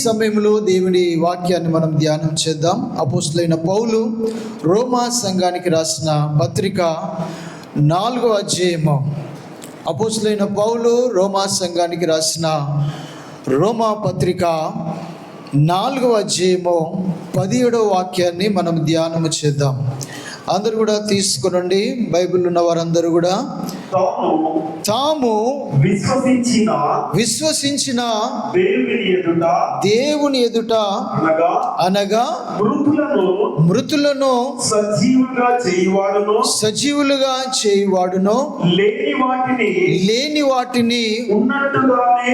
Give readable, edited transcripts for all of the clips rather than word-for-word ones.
సమయంలో దేవుని వాక్యాన్ని మనం ధ్యానం చేద్దాం. అపోస్తలుడైన పౌలు రోమా సంఘానికి రాసిన పత్రిక 4వ అధ్యాయము. అపోస్తలుడైన పౌలు రోమా సంఘానికి రాసిన రోమా పత్రిక 4వ అధ్యాయము 17వ వాక్యాన్ని మనం ధ్యానము చేద్దాం. అందరూ కూడా తీసుకునండి. బైబిల్ ఉన్న వారందరూ కూడా తాము విశ్వసించిన దేవుని ఎదుట అనగా మృతులను సజీవులుగా చేయువాడును లేని వాటిని ఉన్నట్లుగానే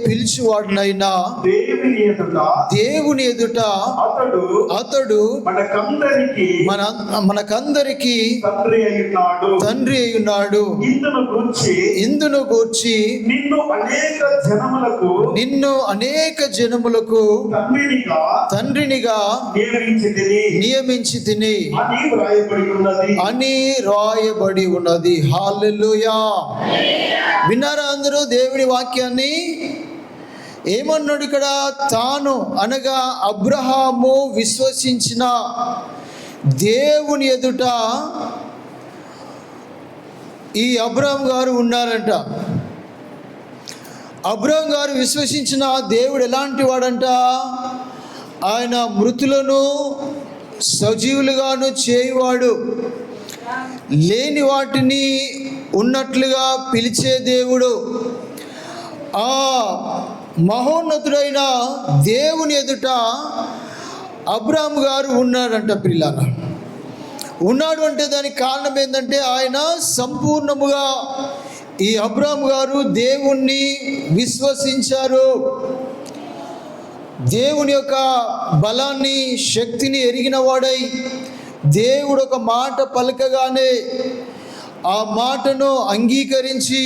పిలిచివాడునైనా దేవుని ఎదుట అతడు మనకందరికి తండ్రి అయ్యున్నాడు. ఇందును గూర్చి నిన్ను అనేక జనములకు తండ్రినిగా నియమించి తిని అని రాయబడి ఉన్నది. హల్లెలూయా. విన్నారా అందరూ దేవుని వాక్యాన్ని? ఏమన్నాడు ఇక్కడ? తాను అనగా అబ్రహాము విశ్వసించిన దేవుని ఎదుట ఈ అబ్రహాం గారు ఉన్నారంట. అబ్రహాం గారు విశ్వసించిన దేవుడు ఎలాంటి వాడంట? ఆయన మృతులను సజీవులుగాను చేయువాడు, లేని వాటిని ఉన్నట్లుగా పిలిచే దేవుడు. ఆ మహోన్నతుడైన దేవుని ఎదుట అబ్రహాం గారు ఉన్నాడంట. పిల్లారా, ఉన్నాడు అంటే దానికి కారణం ఏంటంటే ఆయన సంపూర్ణముగా ఈ అబ్రహాం గారు దేవుణ్ణి విశ్వసించారు. దేవుని యొక్క బలాన్ని, శక్తిని ఎరిగిన వాడై దేవుడు ఒక మాట పలకగానే ఆ మాటను అంగీకరించి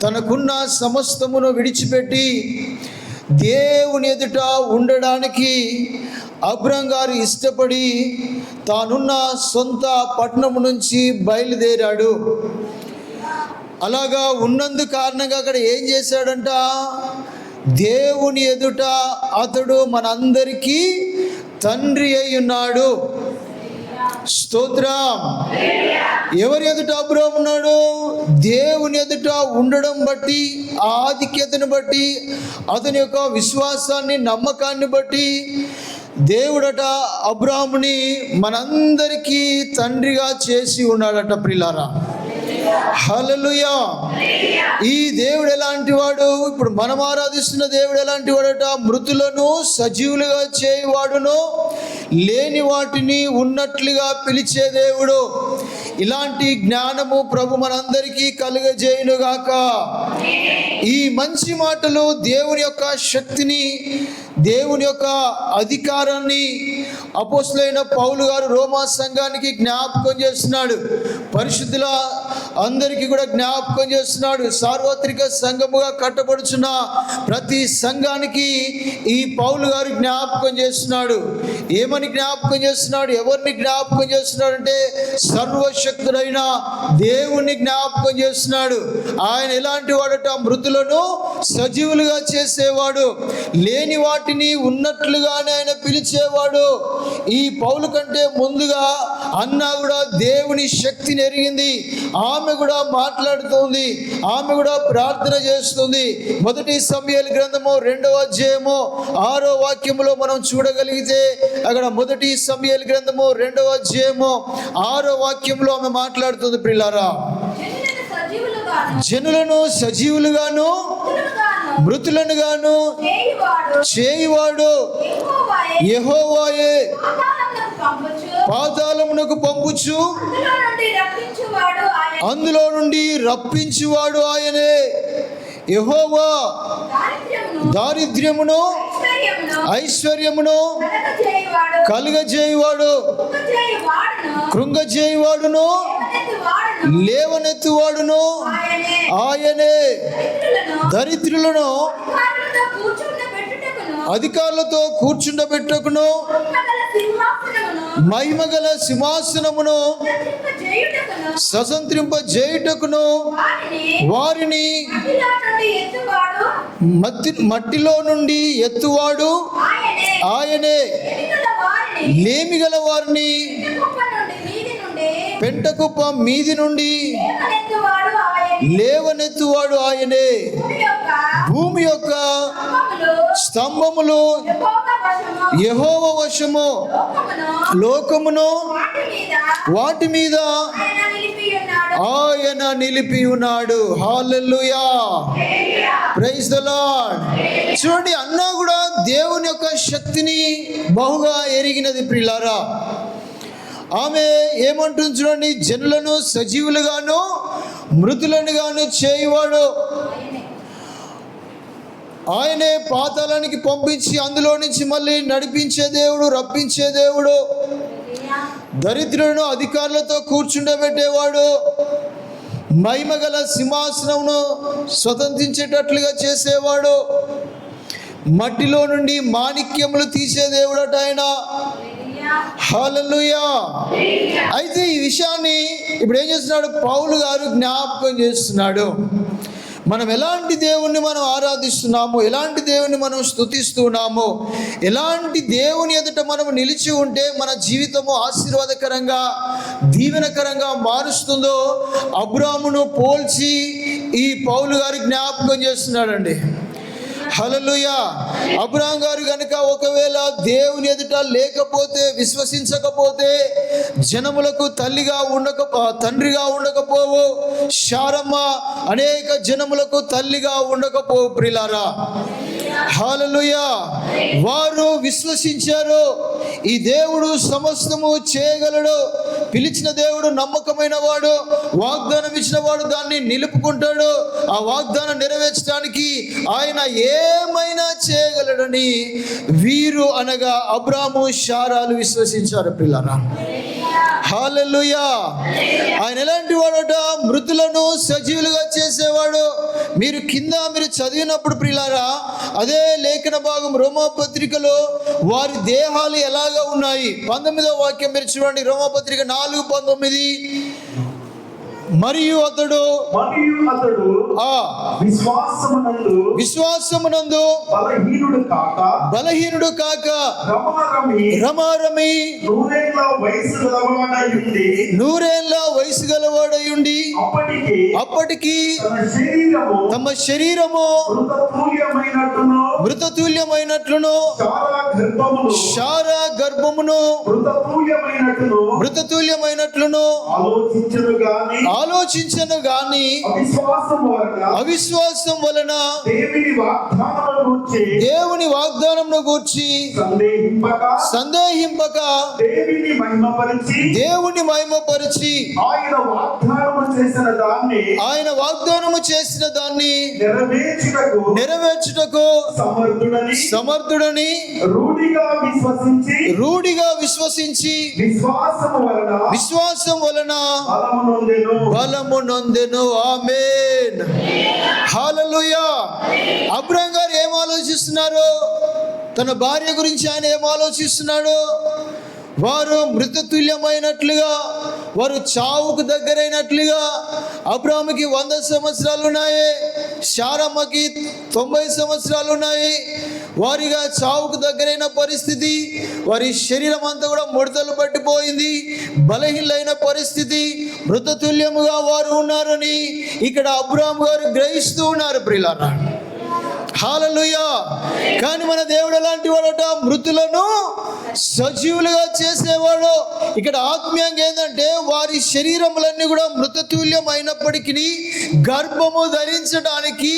తనకున్న సమస్తమును విడిచిపెట్టి దేవుని ఎదుట ఉండడానికి అబ్రహాం గారు ఇష్టపడి తానున్న సొంత పట్టణం నుంచి బయలుదేరాడు. అలాగా ఉన్నందు కారణంగా అక్కడ ఏం చేశాడంట? దేవుని ఎదుట అతడు మనందరికీ తండ్రి అయి ఉన్నాడు. స్తోత్రం. ఎవరి ఎదుట అబ్రహాం ఉన్నాడు? దేవుని ఎదుట ఉండడం బట్టి, ఆధిక్యతను బట్టి, అతని యొక్క విశ్వాసాన్ని, నమ్మకాన్ని బట్టి దేవుడట అబ్రహాముని మనందరికీ తండ్రిగా చేసి ఉన్నాడట. ప్రియులారా, హల్లెలూయా. ఈ దేవుడు ఎలాంటి వాడు? ఇప్పుడు మనం ఆరాధిస్తున్న దేవుడు ఎలాంటి వాడట? మృతులను సజీవులుగా చేయువాడును, లేని వాటిని ఉన్నట్లుగా పిలిచే దేవుడు. ఇలాంటి జ్ఞానము ప్రభు మనందరికీ కలుగజేయునుగాక. ఈ మంచి మాటలు దేవుని యొక్క శక్తిని, దేవుని యొక్క అధికారాన్ని అపోస్తలుడైన పౌలు గారు రోమా సంఘానికి జ్ఞాపకం చేస్తున్నాడు. పరిశుద్ధుల అందరికీ కూడా జ్ఞాపకం చేస్తున్నాడు. సార్వత్రిక సంఘముగా కట్టబడుచున్న ప్రతి సంఘానికి ఈ పౌలు గారు జ్ఞాపకం చేస్తున్నాడు. ఏమని జ్ఞాపకం చేస్తున్నాడు? ఎవరిని జ్ఞాపకం చేస్తున్నాడు అంటే సర్వశక్తుడైన దేవుణ్ణి జ్ఞాపకం చేస్తున్నాడు. ఆయన ఎలాంటి వాడట? మృతులను సజీవులుగా చేసేవాడు, లేని వాటిని ఉన్నట్లుగానే ఆయన పిలిచేవాడు. ఈ పౌలు కంటే ముందుగా అన్న కూడా దేవుని శక్తిని ఎరిగింది. ఆమె కూడా మాట్లాడుతుంది, ఆమె కూడా ప్రార్థన చేస్తుంది. 1 సమూయేలు గ్రంథము 2వ అధ్యాయము 6వ వాక్యములో మనం చూడగలిగితే, అక్కడ 1 సమూయేలు గ్రంథము 2వ అధ్యాయము 6వ వాక్యంలో ఆమె మాట్లాడుతుంది. ప్రియులారా, జనులను సజీవులుగాను మృతులను గాను చేయువాడు యెహోవాయే, పాతాళమునకు పంపుచు అందులో నుండి రప్పించువాడు ఆయనే. యెహోవా దారిద్ర్యమును ఐశ్వర్యమును కలుగజేయువాడు, కృంగజేయువాడును లేవనెత్తువాడును ఆయనే. దరిద్రులను అధికారులతో కూర్చుండబెట్టుటకును మహిమగల సింహాసనమును స్వతంత్రింపజేయుటకును వారిని మట్టిలో నుండి ఎత్తువాడు ఆయనే. లేమిగల వారిని పెంటకుప్ప మీది నుండి లేవనెత్తువాడు ఆయనే. భూమి యొక్క స్తంభములు యెహోవా వశము, లోకమును వాటి మీద ఆయన నిలిపి ఉన్నాడు. హల్లెలూయా, ప్రైజ్ ద లార్డ్. చూడండి, అన్నా కూడా దేవుని యొక్క శక్తిని బహుగా ఎరిగినది ప్రియులారా. ఆమె ఏమంటుంది చూడండి, జనులను సజీవులుగాను మృతులను గాను చేయువాడు ఆయనే. పాతాళానికి పంపించి అందులో నుంచి మళ్ళీ నడిపించే దేవుడు, రప్పించే దేవుడు. దరిద్రులను అధికారులతో కూర్చుండబెట్టేవాడు. మహిమగల సింహాసనమును స్వతంత్రించేటట్లుగా చేసేవాడు. మట్టిలో నుండి మాణిక్యములు తీసే దేవుడట ఆయన. హల్లెలూయా. అయితే ఈ విషయాన్ని ఇప్పుడు ఏం చేస్తున్నాడు పౌలు గారు జ్ఞాపకం చేస్తున్నాడు. మనం ఎలాంటి దేవుణ్ణి మనం ఆరాధిస్తున్నాము, ఎలాంటి దేవుణ్ణి మనం స్తుతిస్తున్నాము, ఎలాంటి దేవుని ఎదుట మనం నిలిచి ఉంటే మన జీవితము ఆశీర్వాదకరంగా దీవెనకరంగా మారుస్తుందో అబ్రామును పోల్చి ఈ పౌలు గారు జ్ఞాపకం చేస్తున్నాడండి. హల్లెలూయా. అబ్రాహాం గారు కనుక ఒకవేళ దేవుని ఎదుట లేకపోతే, విశ్వసించకపోతే జనములకు తండ్రిగా ఉండకపోవు. శారమ్మ అనేక జనములకు తల్లిగా ఉండకపోవు ప్రియులారా. హల్లెలూయా. వారు విశ్వసించారు, ఈ దేవుడు సమస్తము చేయగలడు, పిలిచిన దేవుడు నమ్మకమైన వాడు, వాగ్దానం ఇచ్చిన వాడు దాన్ని నిలుపుకుంటాడు, ఆ వాగ్దానం నెరవేర్చడానికి ఆయన ఏమైనా చేయగలడని వీరు అనగా అబ్రాము శారాలు విశ్వసించారు పిల్లరా. హల్లెలూయా. ఆయన ఎలాంటి వాడట, మృతులను సజీవులుగా చేసేవాడు. మీరు చదివినప్పుడు ప్రియులారా, అదే లేఖన భాగం రోమాపత్రికలో వారి దేహాలు ఎలాగా ఉన్నాయి 19వ వాక్యం మీరు చూడండి. రోమాపత్రిక 4:19. మరియు అతడు విశ్వాసమునందు బలహీనుడు కాక రమారమి 100 ఏళ్ల వయసు గలవాడయుండి అప్పటికి తమ శరీరము మృతతుల్యమైనట్లును శారా గర్భమును మృతతుల్యమైనట్లును ఆలోచించను గాని అవిశ్వాసం వలన దేవుని వాగ్దానమును గూర్చి సందేహింపక దేవుని మహిమపరిచి ఆయన వాగ్దానము చేసిన దాన్ని నెరవేర్చుటకు సమర్థుడని రూఢిగా విశ్వసించి విశ్వాసం వలన బలము నొందెను. ఆమేన్. హల్లెలూయా. అబ్రాహాం గారు ఏం ఆలోచిస్తున్నారు? తన భార్య గురించి ఆయన ఏం ఆలోచిస్తున్నాడు? వారు మృతతుల్యమైనట్లుగా, వారు చావుకు దగ్గరైనట్లుగా. అబ్రాహాముకి 100 సంవత్సరాలు ఉన్నాయి, శారమ్మకి 90 సంవత్సరాలు ఉన్నాయి. వారిగా చావుకు దగ్గరైన పరిస్థితి, వారి శరీరం అంతా కూడా ముడతలు పట్టిపోయింది, బలహీనైన పరిస్థితి, మృతతుల్యముగా వారు ఉన్నారని ఇక్కడ అబ్రాహాం గారు గ్రహిస్తూ ఉన్నారు ప్రియులారా. హల్లెలూయా. కానీ మన దేవుడు ఎలాంటి వాడట, మృతులను సజీవులుగా చేసేవాడు. ఇక్కడ ఆత్మీయంగా ఏంటంటే వారి శరీరములన్నీ కూడా మృతతుల్యం అయినప్పటికీ గర్భము ధరించడానికి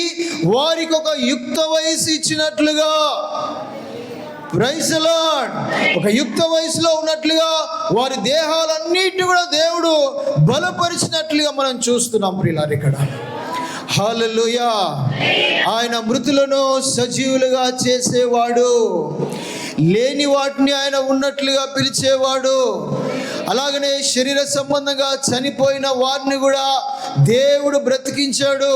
వారికి ఒక యుక్త వయసు ఇచ్చినట్లుగా, ప్రైజ్ ది లార్డ్, ఒక యుక్త వయసులో ఉన్నట్లుగా వారి దేహాలన్నిటిని కూడా దేవుడు బలపరిచినట్లుగా మనం చూస్తున్నాం ప్రియులారా ఇక్కడ. హల్లెలూయా. ఆయన మృతులను సజీవులుగా చేసేవాడు, లేని వాటిని ఆయన ఉన్నట్లుగా పిలిచేవాడు. అలాగనే శరీర సంబంధంగా చనిపోయిన వారిని కూడా దేవుడు బ్రతికించాడు.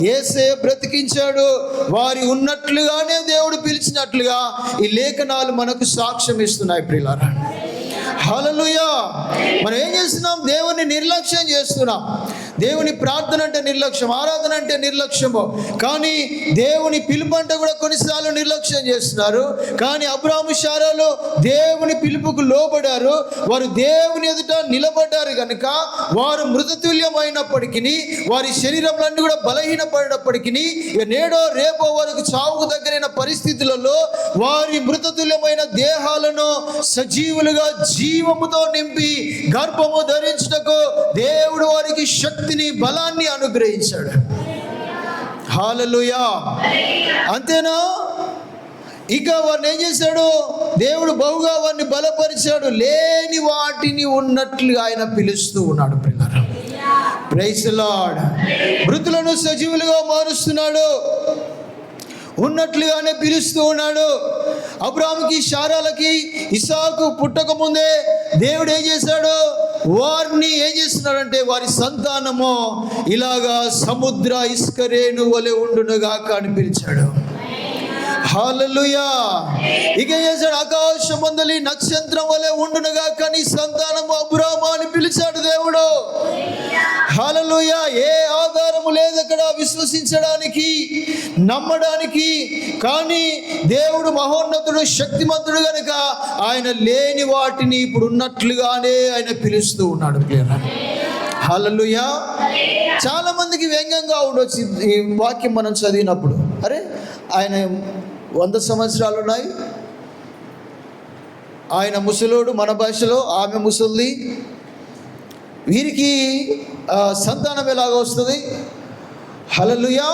యేసయ్య బ్రతికించాడు. వారి ఉన్నట్లుగానే దేవుడు పిలిచినట్లుగా ఈ లేఖనాలు మనకు సాక్ష్యం ఇస్తున్నాయి ప్రియులారా. హల్లెలూయా. మనం ఏం చేస్తున్నాం? దేవుని నిర్లక్ష్యం చేస్తున్నాం. దేవుని ప్రార్థన అంటే నిర్లక్ష్యం, ఆరాధన అంటే నిర్లక్ష్యము. కానీ దేవుని పిలుపు అంటే కూడా కొన్నిసార్లు నిర్లక్ష్యం చేస్తున్నారు. కానీ అబ్రాహాము శారాలు దేవుని పిలుపుకు లోబడారు. వారు దేవుని ఎదుట నిలబడ్డారు కనుక వారు మృతతుల్యమైనప్పటికీ, వారి శరీరంలన్నీ కూడా బలహీనపడినప్పటికీ, నేడో రేపో వరకు చావుకు దగ్గరైన పరిస్థితులలో వారి మృతతుల్యమైన దేహాలను సజీవులుగా జీవముతో నింపి గర్భము ధరించుటకు దేవుడు వారికి శక్తిని, బలాన్ని అనుగ్రహించాడు. హల్లెలూయా. అంతేనా? ఇక వారిని ఏం చేశాడు? దేవుడు బహుగా వారిని బలపరిచాడు. లేని వాటిని ఉన్నట్లుగా ఆయన పిలుస్తూ ఉన్నాడు ప్రియులారా. Praise the lord. మృతులను సజీవులుగా మారుస్తున్నాడు. ఉన్నట్లుగానే పిలుస్తూ ఉన్నాడు. అబ్రాహాముకి, శారాలకి ఇస్సాకు పుట్టక ముందే దేవుడు ఏం చేశాడు? వారిని ఏం చేస్తున్నాడంటే వారి సంతానము ఇలాగా సముద్ర ఇసుక రేణు వలె ఉండునుగాక అని పిలిచాడు. హల్లెలూయా. ఇక ఏం చేశాడు? ఆకాశమందలి నక్షత్రం వలె ఉండునుగాక నీ సంతానము అబ్రాహాము అని పిలిచాడు దేవుడు. హల్లెలూయా. ఏ ఆధారము లేదు అక్కడ విశ్వసించడానికి, నమ్మడానికి. కానీ దేవుడు మహోన్నతుడు, శక్తిమంతుడు కనుక ఆయన లేని వాటిని ఇప్పుడు ఉన్నట్లుగానే ఆయన పిలుస్తూ ఉన్నాడు. హల్లెలూయా. చాలా మందికి వ్యంగ్యంగా ఉండొచ్చు ఈ వాక్యం మనం చదివినప్పుడు. అరే, ఆయన 100 సంవత్సరాలు ఉన్నాయి, ఆయన ముసలోడు మన భాషలో, ఆమె ముసలిది, వీరికి సంతానం ఎలాగ వస్తుంది? హల్లెలూయా.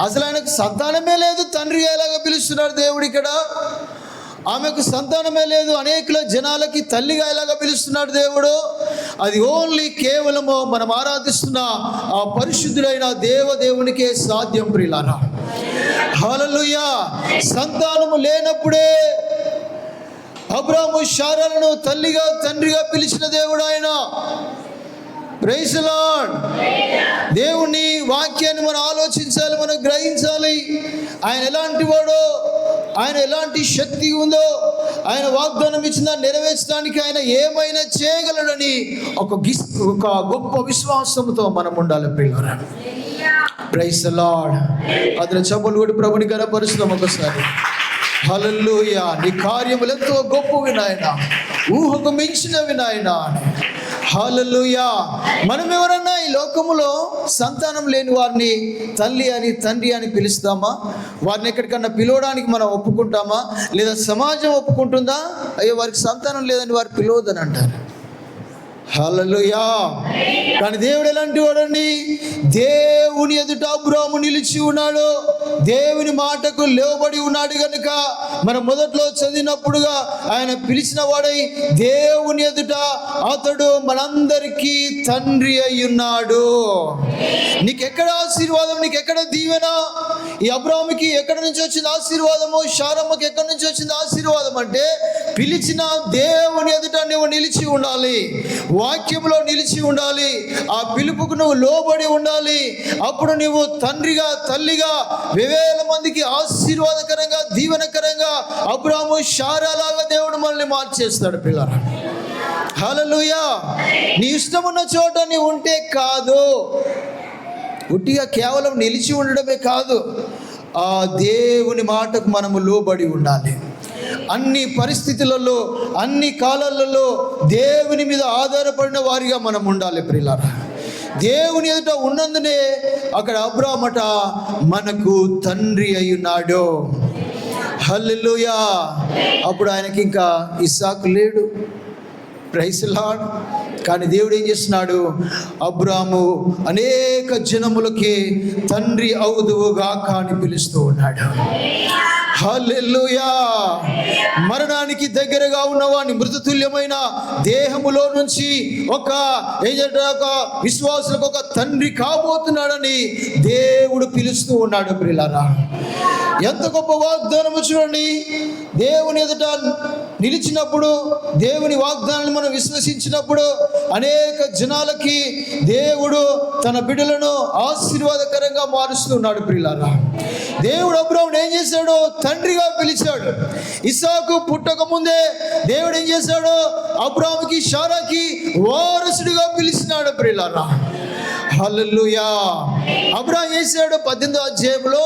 అసలు ఆయనకు సంతానమే లేదు, తండ్రిగా ఎలాగ పిలుస్తున్నాడు దేవుడు ఇక్కడ? ఆమెకు సంతానమే లేదు, అనేకుల జనాలకి తల్లిగా ఎలాగ పిలుస్తున్నాడు దేవుడు? అది ఓన్లీ కేవలము మనం ఆరాధిస్తున్న ఆ పరిశుద్ధుడైన దేవదేవునికే సాధ్యం ప్రియులారా. హల్లెలూయా. సంతానము లేనప్పుడే అబ్రాహాము శారాలను తల్లిగా, తండ్రిగా పిలిచిన దేవుడు ఆయన. Praise the lord. దేవుని వాక్యాన్ని మనం ఆలోచించాలి, మనం గ్రహించాలి. ఆయన ఎలాంటి వాడో, ఆయన ఎలాంటి శక్తి ఉందో, ఆయన వాగ్దానం ఇచ్చిన నెరవేర్చడానికి ఆయన ఏమైనా చేయగలడని ఒక గొప్ప విశ్వాసంతో మనం ఉండాలి ప్రియులారా. Praise the lord. అతని చప్పలు కూడా ప్రభుని కనపరుస్తున్నాం ఒకసారి. హల్లెలూయా. నీ కార్యములు ఎంతో గొప్పవి నాయన, ఊహకు మించినవి నాయన. హల్లెలూయా. మనం ఎవరన్నా ఈ లోకములో సంతానం లేని వారిని తల్లి అని, తండ్రి అని పిలుస్తామా? వారిని ఎక్కడికన్నా పిలవడానికి మనం ఒప్పుకుంటామా? లేదా సమాజం ఒప్పుకుంటుందా? అయ్యో వారికి సంతానం లేదని వారు పిలవద్దని అంటారు. హల్లెలూయా. కానీ దేవుడు ఎలాంటి వాడండి? దేవుని ఎదుట అబ్రాహాము నిలిచి ఉన్నాడు, దేవుని మాటకు లోబడి ఉన్నాడు కనుక మనం మొదట్లో చదివినప్పుడుగా ఆయన పిలిచిన వాడై దేవుని ఎదుట అతడు మనందరికీ తండ్రి అయి ఉన్నాడు. నీకెక్కడ ఆశీర్వాదం? నీకెక్కడ దీవెన? ఈ అబ్రాహాముకి ఎక్కడి నుంచి వచ్చింది ఆశీర్వాదము? శారమ్మకి ఎక్కడి నుంచి వచ్చింది ఆశీర్వాదం? అంటే పిలిచిన దేవుని ఎదుట నువ్వు నిలిచి ఉండాలి, వాక్యంలో నిలిచి ఉండాలి, ఆ పిలుపుకు నువ్వు లోబడి ఉండాలి. అప్పుడు నువ్వు తండ్రిగా, తల్లిగా వేవేల మందికి ఆశీర్వాదకరంగా, దీవెనకరంగా అబ్రాహాము శారాలాగా దేవుడు మనల్ని మార్చేస్తాడు పిల్లరా. హల్లెలూయా. నీ ఇష్టమున్న చోట నీ ఉంటే కాదు, ఉట్టిగా కేవలం నిలిచి ఉండడమే కాదు, ఆ దేవుని మాటకు మనము లోబడి ఉండాలి. అన్ని పరిస్థితులలో, అన్ని కాలాలలో దేవుని మీద ఆధారపడిన వారిగా మనం ఉండాలి ప్రియులారా. దేవుని ఎదుట ఉన్నందునే అక్కడ అబ్రాహామట మనకు తండ్రి అయ్యున్నాడు. హల్లెలూయా. అప్పుడు ఆయనకి ఇంకా ఇస్సాకు లేడు. Praise the lord. కానీ దేవుడు ఏం చేస్తున్నాడు? అబ్రాహాము అనేక జనములకి తండ్రి అవుదువుగాక అని పిలుస్తూ ఉన్నాడు. హల్లెలూయా. మరణానికి దగ్గరగా ఉన్నవాని మృతతుల్యమైన దేహములో నుంచి ఒక విశ్వాసులకు ఒక తండ్రి కాబోతున్నాడని దేవుడు పిలుస్తూ ఉన్నాడు ప్రియులారా. ఎంత గొప్ప వాగ్దానము చూడండి. దేవుని ఎదుట నిలిచినప్పుడు, దేవుని వాగ్దానాన్ని మనం విశ్వసించినప్పుడు అనేక జనాలకి దేవుడు తన బిడ్డలను ఆశీర్వాదకరంగా మారుస్తున్నాడు ప్రియులారా. దేవుడు అబ్రాహామును ఏం చేశాడు? తండ్రిగా పిలిచాడు. ఇస్సాకు పుట్టక ముందే దేవుడు ఏం చేశాడు? అబ్రాహాముకి, శారాకి వారసుడిగా పిలిచినాడు ప్రియులారా. హల్లెలూయా. అబ్రాహాము చేశాడు 18వ అధ్యాయంలో,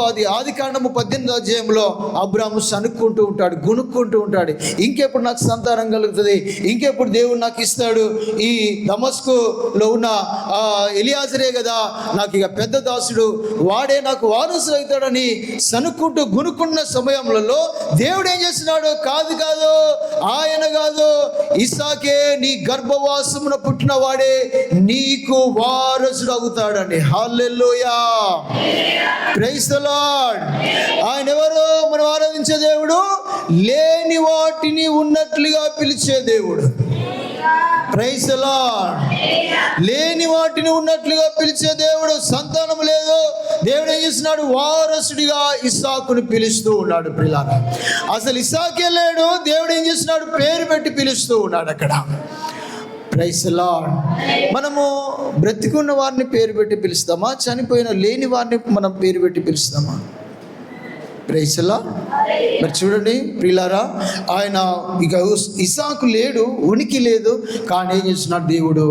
అది ఆదికాండము 18వ అధ్యాయంలో అబ్రాహాము సనుక్కుంటూ ఉంటాడు, గుణుక్కుంటూ ఉంటాడు. ఇంకెప్పుడు నాకు సంతానం కలుగుతుంది, ఇంకెప్పుడు దేవుడు నాకు ఇస్తాడు, ఈ దమస్కులో ఉన్న ఎలియాజరే కదా నాకు ఇక పెద్ద దాసుడు, వాడే నాకు వారసుడు అవుతాడని సనుక్కుంటూ గుణుక్కున్న సమయంలో దేవుడు ఏం చేస్తున్నాడు? కాదు కాదు, ఆయన కాదు, ఇస్సాకే నీ గర్భవాసమున పుట్టిన వాడే నీకు వారసుడు అవుతాడని. హల్లెలూయా, ప్రైజ్ ది లార్డ్. ఆయన ఎవరు? మనం ఆరాధించే దేవుడు లేని వాటిని ఉన్నట్లుగా పిలిచే దేవుడు. Praise the lord. లేని వాటిని ఉన్నట్లుగా పిలిచే దేవుడు. సంతానం లేదు, దేవుడు ఏం చేస్తున్నాడు? వారసుడిగా ఇస్సాకుని పిలుస్తూ ఉన్నాడు ప్రియులారా. అసలు ఇస్సాకే లేడు, దేవుడు ఏం చేస్తున్నాడు? పేరు పెట్టి పిలుస్తూ ఉన్నాడు అక్కడ. Praise the lord. మనము బ్రతికున్న వారిని పేరు పెట్టి పిలుస్తామా? చనిపోయిన లేని వారిని మనం పేరు పెట్టి పిలుస్తామా? Praise the lord. మరి చూడండి ప్రియులారా, ఆయన ఇక ఇస్సాకు లేడు, ఉనికి లేదు, కానీ ఏం చేస్తున్నాడు దేవుడు?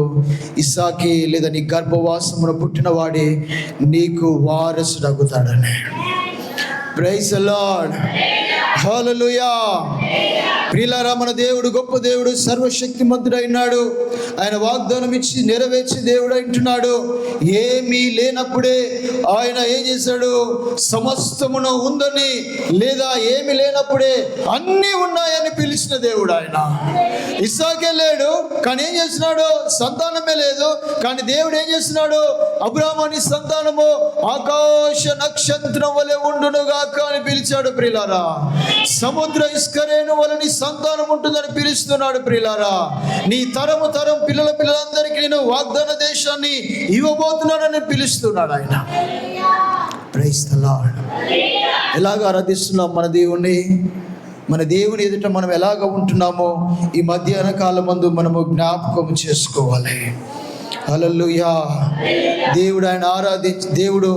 ఇస్సాకి లేదా నీ గర్భవాసమున పుట్టిన వాడే నీకు వారసుడు అవుతాడని. Praise the Lord. హల్లెలూయా. ప్రియులారా, మన దేవుడు గొప్ప దేవుడు, సర్వశక్తిమంతుడైనాడు. ఆయన వాగ్దానం ఇచ్చి నెరవేర్చి దేవుడు అంటున్నాడు. ఏమీ లేనప్పుడే ఆయన ఏం చేశాడు? సమస్తమును ఉందని, లేదా ఏమి లేనప్పుడే అన్నీ ఉన్నాయని పిలిచిన దేవుడు ఆయన. ఇస్సాకే లేడు, కానీ ఏం చేస్తున్నాడు? సంతానమే లేదు, కానీ దేవుడు ఏం చేస్తున్నాడు? అబ్రాహాము సంతానము ఆకాశ నక్షత్రం వలె ఉండునుగాక అని పిలిచాడు ప్రియులారా. సముద్ర ఇస్కరేణు వలని సంతానం ఉంటుందని పిలుస్తున్నాడు ప్రియులారా. నీ తరము తరం పిల్లలందరికీ నేను వాగ్దాన దేశాన్ని ఇవ్వబోతున్నానని పిలుస్తున్నాడు ఆయన. Praise the lord. ఎలాగ ఆరాధిస్తున్నాం మన దేవుణ్ణి? మన దేవుని ఎదుట మనం ఎలాగ ఉంటున్నామో ఈ మధ్యాహ్న కాలమందు మనము జ్ఞాపకం చేసుకోవాలి. హల్లెలూయా. దేవుడు ఆయన దేవుడు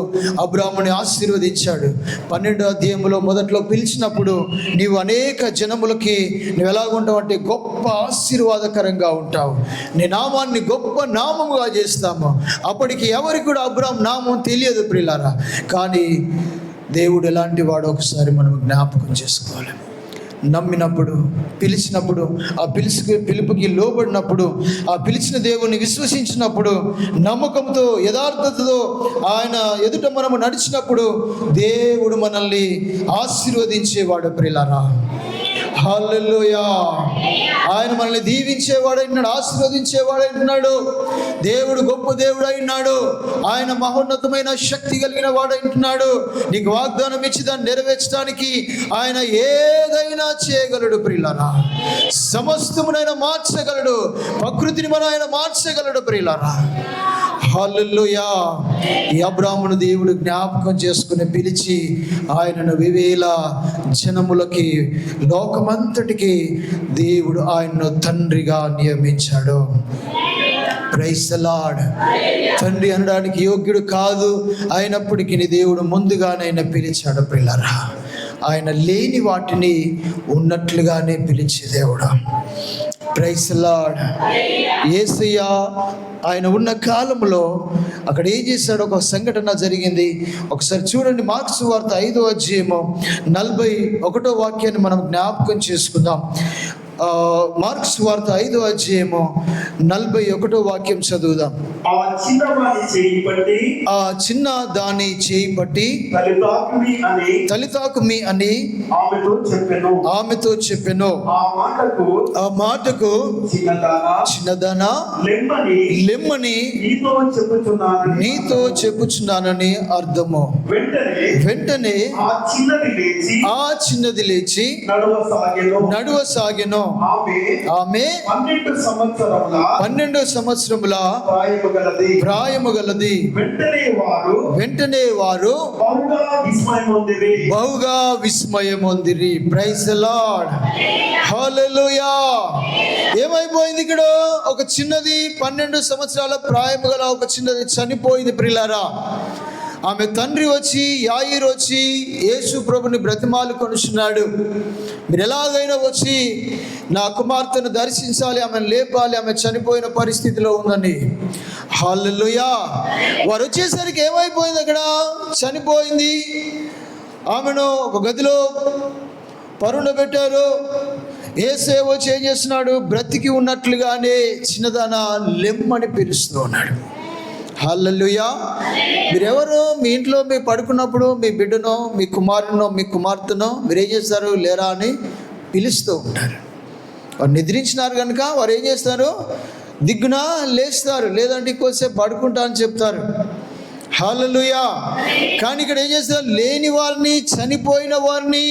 అబ్రాహాముని ఆశీర్వదించాడు. 12వ అధ్యాయంలో మొదట్లో పిలిచినప్పుడు నీవు అనేక జనములకి నువ్వు ఎలాగుంటావు అంటే గొప్ప ఆశీర్వాదకరంగా ఉంటావు, నీ నామాన్ని గొప్ప నామముగా చేస్తాము. అప్పటికి ఎవరికి కూడా అబ్రాహాము నామం తెలియదు ప్రియులారా. కానీ దేవుడు ఎలాంటి వాడో ఒకసారి మనం జ్ఞాపకం చేసుకోవాలి. నమ్మినప్పుడు, పిలిచినప్పుడు, ఆ పిలుపుకి లోబడినప్పుడు, ఆ పిలిచిన దేవుణ్ణి విశ్వసించినప్పుడు, నమ్మకంతో యథార్థతతో ఆయన ఎదుట మనము నడిచినప్పుడు దేవుడు మనల్ని ఆశీర్వదించేవాడు ప్రియులారా. హల్లెలూయా. ఆయన మనల్ని దీవించేవాడైనాడు, ఆశీర్వదించేవాడైనాడు. దేవుడు గొప్ప దేవుడు అయినాడు. ఆయన మహోన్నతమైన శక్తి కలిగిన వాడైంటున్నాడు. నీకు వాగ్దానం ఇచ్చి దాన్ని నెరవేర్చడానికి ఆయన ఏదైనా చేయగలడు ప్రియులారా. సమస్తమునైనా మార్చగలడు, ప్రకృతిని మన ఆయన మార్చగలడు ప్రియులారా. హల్లెలూయా. ఈ అబ్రాహామును దేవుడు జ్ఞాపకం చేసుకుని పిలిచి ఆయనను వివేల జనములకి, లోకమంతటికి దేవుడు ఆయనను తండ్రిగా నియమించాడు. Praise the lord. తండ్రి అనడానికి యోగ్యుడు కాదు, అయినప్పటికీ దేవుడు ముందుగానైనా పిలిచాడు ప్రియులారా. ఆయన లేని వాటిని ఉన్నట్లుగానే పిలిచే దేవుడు. Praise the lord. యేసయ్య ఆయన ఉన్న కాలంలో అక్కడ ఏం చేశాడు? ఒక సంఘటన జరిగింది. ఒకసారి చూడండి, మార్కు సువార్త 5వ అధ్యాయము 41వ వాక్యాన్ని మనం జ్ఞాపకం చేసుకుందాం. మార్కు సువార్త 5వ అధ్యాయము 41వ వాక్యం చదువుదాం. ఆ చిన్న దాని చేయి పట్టి తలితాకుమి అని ఆమెతో చెప్పెను. ఆ మాటకు చిన్నదానా లెమ్మని నీతో చెప్పుచున్నానని అర్థము. వెంటనే ఆ చిన్నది లేచి నడువసాగెను. ఆమె 12 సంవత్సరముల ప్రాయము గలది. వెంటనే వారు బహుగా విస్మయమొందిరి. Praise the Lord. హల్లెలూయా. ఏమైపోయింది ఇక్కడ? ఒక చిన్నది 12 సంవత్సరాల ప్రాయము గల ఒక చిన్నది చనిపోయింది ప్రియులారా. ఆమె తండ్రి వచ్చి, యాయీరు వచ్చి యేసు ప్రభుని బ్రతిమాలు కొనుచున్నాడు, మీరు ఎలాగైనా వచ్చి నా కుమార్తెను దర్శించాలి, ఆమెను లేపాలి, ఆమె చనిపోయిన పరిస్థితిలో ఉందని. హల్లెలూయా. వారు వచ్చేసరికి ఏమైపోయింది? అక్కడ చనిపోయింది. ఆమెను ఒక గదిలో పరుండబెట్టారు. యేసే వచ్చి ఏం చేస్తున్నాడు? బ్రతికి ఉన్నట్లుగానే చిన్నదాన లెమ్మని పిలుస్తూ ఉన్నాడు. హల్లెలూయా. మీరెవరు? మీ ఇంట్లో మీరు పడుకున్నప్పుడు మీ బిడ్డనో, మీ కుమారునో, మీ కుమార్తెనో మీరు ఏం చేస్తారు? లేరా అని పిలుస్తూ ఉంటారు. వారు నిద్రించినారు కనుక వారు ఏం చేస్తారు? దిగ్గున లేస్తారు, లేదంటే ఇంకోసేపు పడుకుంటా అని చెప్తారు. హల్లెలూయా. కానీ ఇక్కడ ఏం చేస్తారు? లేని వారిని, చనిపోయిన వారిని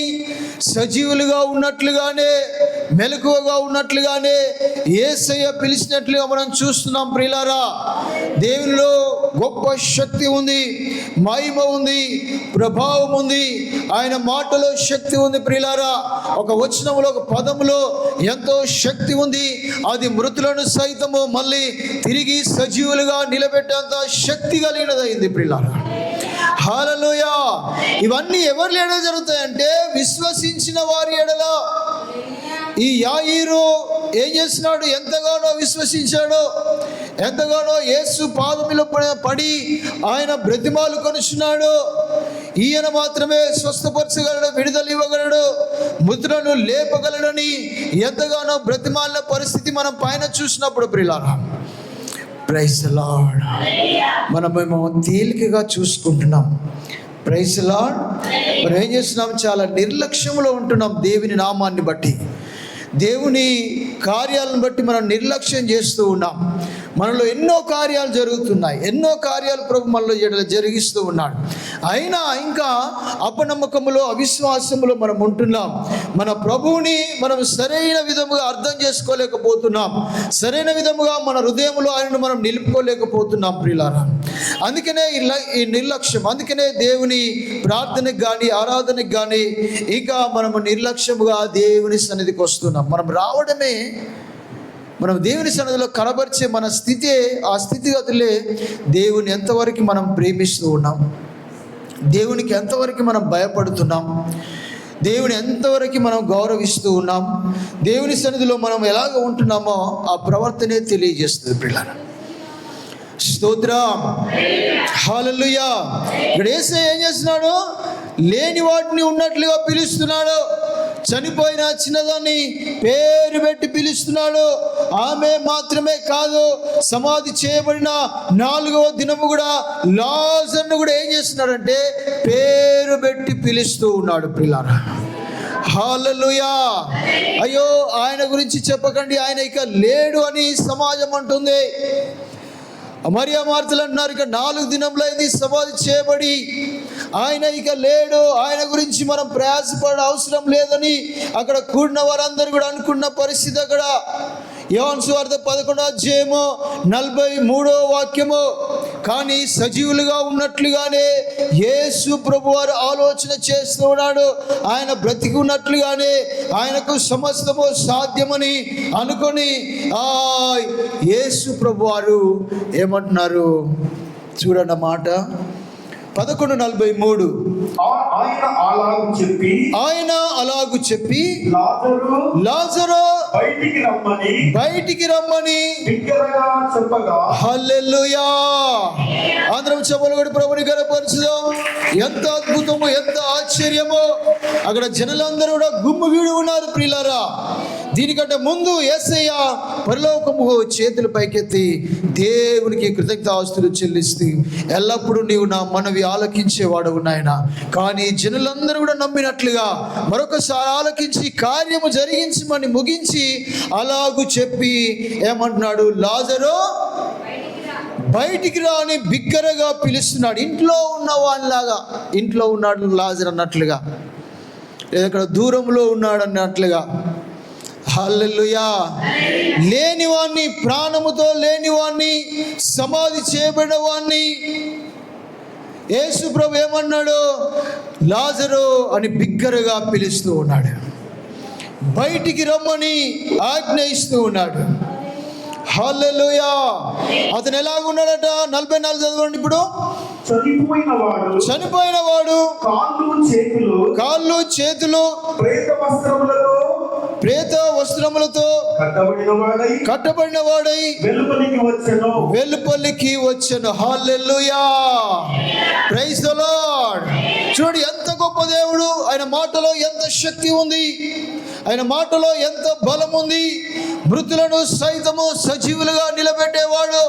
సజీవులుగా ఉన్నట్లుగానే, మెలకువగా ఉన్నట్లుగానే యేసయ్య పిలిచినట్లుగా మనం చూస్తున్నాం ప్రియులారా. దేవునిలో గొప్ప శక్తి ఉంది, మహిమ ఉంది, ప్రభావం ఉంది. ఆయన మాటలో శక్తి ఉంది ప్రియులారా. ఒక వచనంలో, ఒక పదములో ఎంతో శక్తి ఉంది. అది మృతులను సైతము మళ్ళీ తిరిగి సజీవులుగా నిలబెట్టేంత శక్తి కలిగినదైంది ప్రియులారా. హల్లెలూయా. ఇవన్నీ ఎవరి ఎడల జరుగుతాయంటే విశ్వసించిన వారి ఎడల. ఈ యాయీరు ఏం చేస్తున్నాడు? ఎంతగానో విశ్వసించాడు, ఎంతగానో యేసు పాదములో పడి ఆయన బ్రతిమాలు కొనుచున్నాడు. ఈయన మాత్రమే స్వస్థపరచగలడు, విడుదల ఇవ్వగలడు, ముద్రను లేపగలడని ఎంతగానో బ్రతిమాలిన పరిస్థితి మనం పైన చూసినప్పుడు ప్రియులారా. Praise the lord. మనమేమో తేలికగా చూసుకుంటున్నాం. Praise the Lord. మనం ఏం చేస్తున్నాం? చాలా నిర్లక్ష్యంలో ఉంటున్నాం. దేవుని నామాన్ని బట్టి, దేవుని కార్యాలను బట్టి మనం నిర్లక్ష్యం చేస్తూ ఉన్నాం. మనలో ఎన్నో కార్యాలు జరుగుతున్నాయి, ఎన్నో కార్యాలు ప్రభు మనలో జరిగిస్తూ ఉన్నాడు. అయినా ఇంకా అపనమ్మకములో, అవిశ్వాసములో మనం ఉంటున్నాం. మన ప్రభువుని మనం సరైన విధముగా అర్థం చేసుకోలేకపోతున్నాం, సరైన విధముగా మన హృదయంలో ఆయనను మనం నిలుపుకోలేకపోతున్నాం ప్రియులారా. అందుకనే ఈ నిర్లక్ష్యం, అందుకనే దేవుని ప్రార్థనకు కానీ, ఆరాధనకు కానీ ఇంకా మనము నిర్లక్ష్యముగా దేవుని సన్నిధికి వస్తున్నాం. మనం రావడమే, మనం దేవుని సన్నిధిలో కనబరిచే మన స్థితే, ఆ స్థితిగతులే దేవుని ఎంతవరకు మనం ప్రేమిస్తూ ఉన్నాం, దేవునికి ఎంతవరకు మనం భయపడుతున్నాం, దేవుని ఎంతవరకు మనం గౌరవిస్తూ ఉన్నాం, దేవుని సన్నిధిలో మనం ఎలాగ ఉంటున్నామో ఆ ప్రవర్తనే తెలియజేస్తుంది పిల్లలు. స్తోత్రం. హల్లెలూయా. ఇక్కడ యేసయ్య ఏం చేస్తున్నాడు? లేని వాటిని ఉన్నట్లుగా పిలుస్తున్నాడు. చనిపోయిన చిన్నదాన్ని పేరు పెట్టి పిలుస్తున్నాడు. ఆమె మాత్రమే కాదు, సమాధి చేయబడిన 4వ దినము కూడా లాజరును కూడా ఏం చేస్తున్నాడంటే పేరు పెట్టి పిలుస్తూ ఉన్నాడు ప్రియులారా. హల్లెలూయా. అయ్యో ఆయన గురించి చెప్పకండి, ఆయన ఇక లేడు అని సమాజం అంటుంది. మరియా మార్తలు అంటున్నారు, ఇక 4 దినములు అయింది సమాధి చేయబడి, ఆయన ఇక లేడు, ఆయన గురించి మనం ప్రయాసపడే అవసరం లేదని అక్కడ కూడిన వారందరూ కూడా అనుకున్న పరిస్థితి. అక్కడ యోహాను సువార్త 11వ అధ్యాయము 43వ వాక్యము. కానీ సజీవులుగా ఉన్నట్లుగానే యేసు ప్రభు వారు ఆలోచన చేస్తూ ఉన్నాడు. ఆయన బ్రతికి ఉన్నట్లుగానే ఆయనకు సమస్తము సాధ్యమని అనుకొని యేసు ప్రభు వారు ఏమంటున్నారు చూడండి మాట 11:43. ఆయన అలాగు చెప్పి లాజరు బయటికి రమ్మని హల్లెలూయా. అందరం చెప్పులు ప్రభుని గణపరచుదాం. ఎంత అద్భుతము, ఎంత ఆశ్చర్యమో. అక్కడ జనులందరూ కూడా గుమ్మిగూడి ఉన్నారు ప్రియులారా. దీనికంటే ముందు యేసయ్య పరలోకము చేతులు పైకెత్తి దేవునికి కృతజ్ఞతాస్తుతులు చెల్లిస్తూ, ఎల్లప్పుడూ నీవు నా మనవి ఆలకించేవాడు నాయన. కానీ జనులందరూ కూడా నమ్మినట్లుగా మరొకసారి ఆలకించి కార్యము జరిగించమని ముగించి అలాగూ చెప్పి ఏమంటున్నాడు? లాజరు బయటికి రాని బిగ్గరగా పిలుస్తున్నాడు. ఇంట్లో ఉన్న వాళ్ళలాగా, ఇంట్లో ఉన్నాడు లాజరు అన్నట్లుగా, లేదా ఇక్కడ దూరంలో ఉన్నాడు అన్నట్లుగా. హల్లెలూయా. లేనివాణ్ణి, ప్రాణముతో లేనివాణ్ణి, సమాధి చేయబడిన వాణ్ణి యేసు ప్రభు ఏమన్నాడు? లాజరు అని బిగ్గరగా పిలుస్తూ ఉన్నాడు. బయటికి రమ్మని ఆజ్ఞయిస్తూ ఉన్నాడు. హల్లెలూయా. అతను ఎలాగున్నాడట? 44 చదవండి ఇప్పుడు. చనిపోయిన వాడు కాళ్ళు చేతులు ప్రేత వస్త్రములతో కట్టబడిన వాడై వెలుపలికి వచ్చెను. హల్లెలూయా. Praise the lord. చూడండి ఎంత గొప్ప దేవుడు. ఆయన మాటలో ఎంత శక్తి ఉంది, ఆయన మాటలో ఎంత బలం ఉంది. మృతులను సైతము సజీవులుగా నిలబెట్టేవాడు.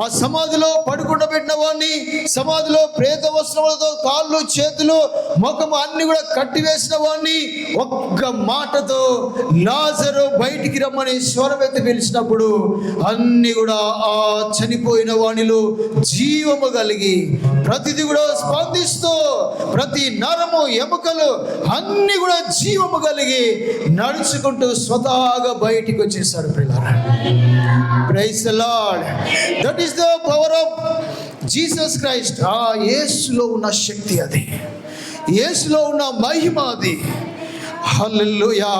ఆ సమాధిలో పడుకుండబెట్టిన వాడిని, సమాధిలో ప్రేత వస్త్రములతో కాళ్ళు చేతులు ముఖము అన్ని కూడా కట్టివేసిన వాడిని ఒక్క మాటతో లాజరు బయటికి రమ్మని స్వరమెత్తి పిలిచినప్పుడు అన్ని కూడా ఆ చనిపోయిన వాణిలో జీవము కలిగి ప్రతిది కూడా స్పందిస్తూ, ప్రతి నరము ఎముకలు అన్ని కూడా జీవము కలిగి నడుచుకుంటూ స్వతహాగా బయటికి వచ్చేసాడు. ప్రియులారా, praise the lord. That is the power of Jesus Christ. ఆ యేసులో ఉన్న శక్తి అది, యేసులో ఉన్న మహిమ అది. హల్లెలూయా.